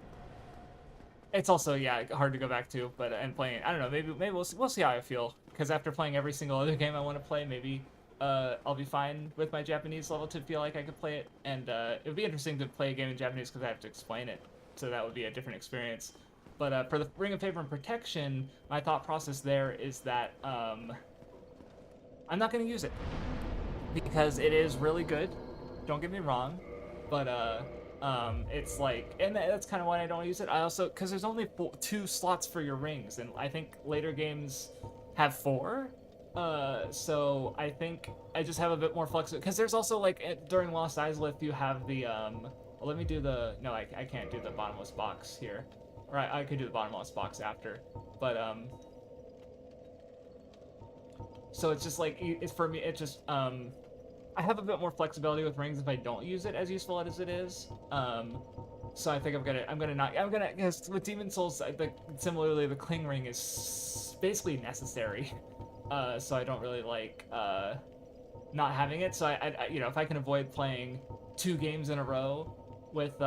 it's also, yeah, hard to go back to. But and playing, I don't know. Maybe we'll see how I feel. Because after playing every single other game I want to play, maybe I'll be fine with my Japanese level to feel like I could play it. And it would be interesting to play a game in Japanese because I have to explain it. So that would be a different experience. But for the Ring of Favor and Protection, my thought process there is that I'm not going to use it because it is really good. Don't get me wrong, but it's like, and that's kind of why I don't use it. I also, because there's only 2 slots for your rings, and I think later games have 4. So I think I just have a bit more flexibility because there's also like during Lost Izalith you have the well, let me do the no, I can't do the bottomless box here. Or I could do the bottomless box after, but so it's just like it's for me. It's just I have a bit more flexibility with rings if I don't use it as useful as it is. So I think I'm gonna because with Demon Souls, similarly the Cling Ring is basically necessary. So I don't really like not having it. So I you know, if I can avoid playing 2 games in a row with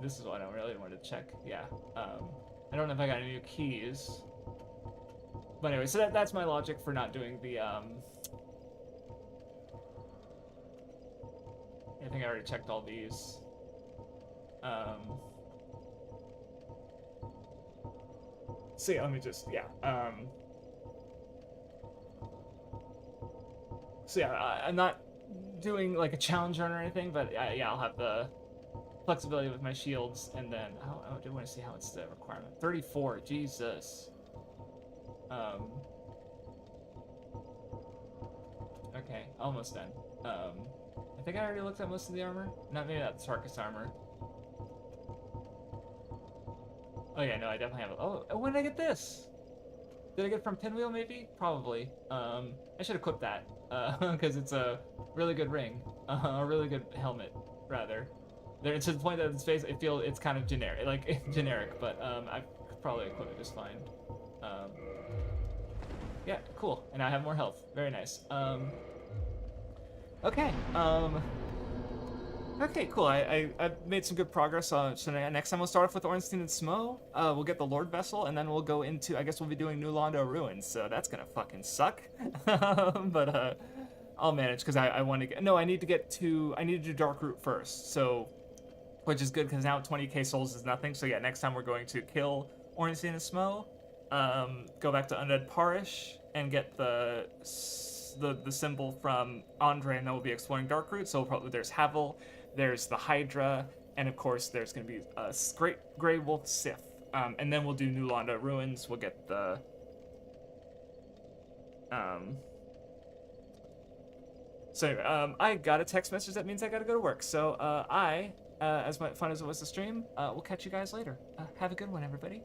this is what I really wanted to check. Yeah. I don't know if I got any new keys. But anyway, so that's my logic for not doing the, I think I already checked all these. So yeah, let me just, yeah. So yeah, I'm not doing like a challenge run or anything, but yeah, I'll have the flexibility with my shields, and then, I do want to see how it's the requirement. 34, Jesus. Okay, almost done. I think I already looked at most of the armor. Not maybe that Sarkis armor. Oh yeah, no, I definitely have it. Oh, when did I get this? Did I get it from Pinwheel maybe? Probably. I should equip that, because it's a really good ring. A really good helmet, rather. There, to the point that it's kind of generic, like generic, but I could probably equip it just fine. Yeah, cool. And I have more health. Very nice. Okay. Okay, cool. I made some good progress. So next time we'll start off with Ornstein and Smo. We'll get the Lord Vessel, and then we'll go into, I guess we'll be doing New Londo Ruins. So that's gonna fucking suck. But I'll manage, because I want to get, no, I need to do Dark Root first. So, which is good, because now 20k souls is nothing. So yeah, next time we're going to kill Ornstein and Smo, go back to Undead Parish, and get the symbol from Andre, and then we'll be exploring Darkroot. So there's Havel, there's the Hydra, and of course there's going to be a great Grey Wolf Sith. And then we'll do New Londo Ruins. We'll get the So anyway, I got a text message that means I got to go to work. So as much fun as it was to stream, we'll catch you guys later. Have a good one, everybody.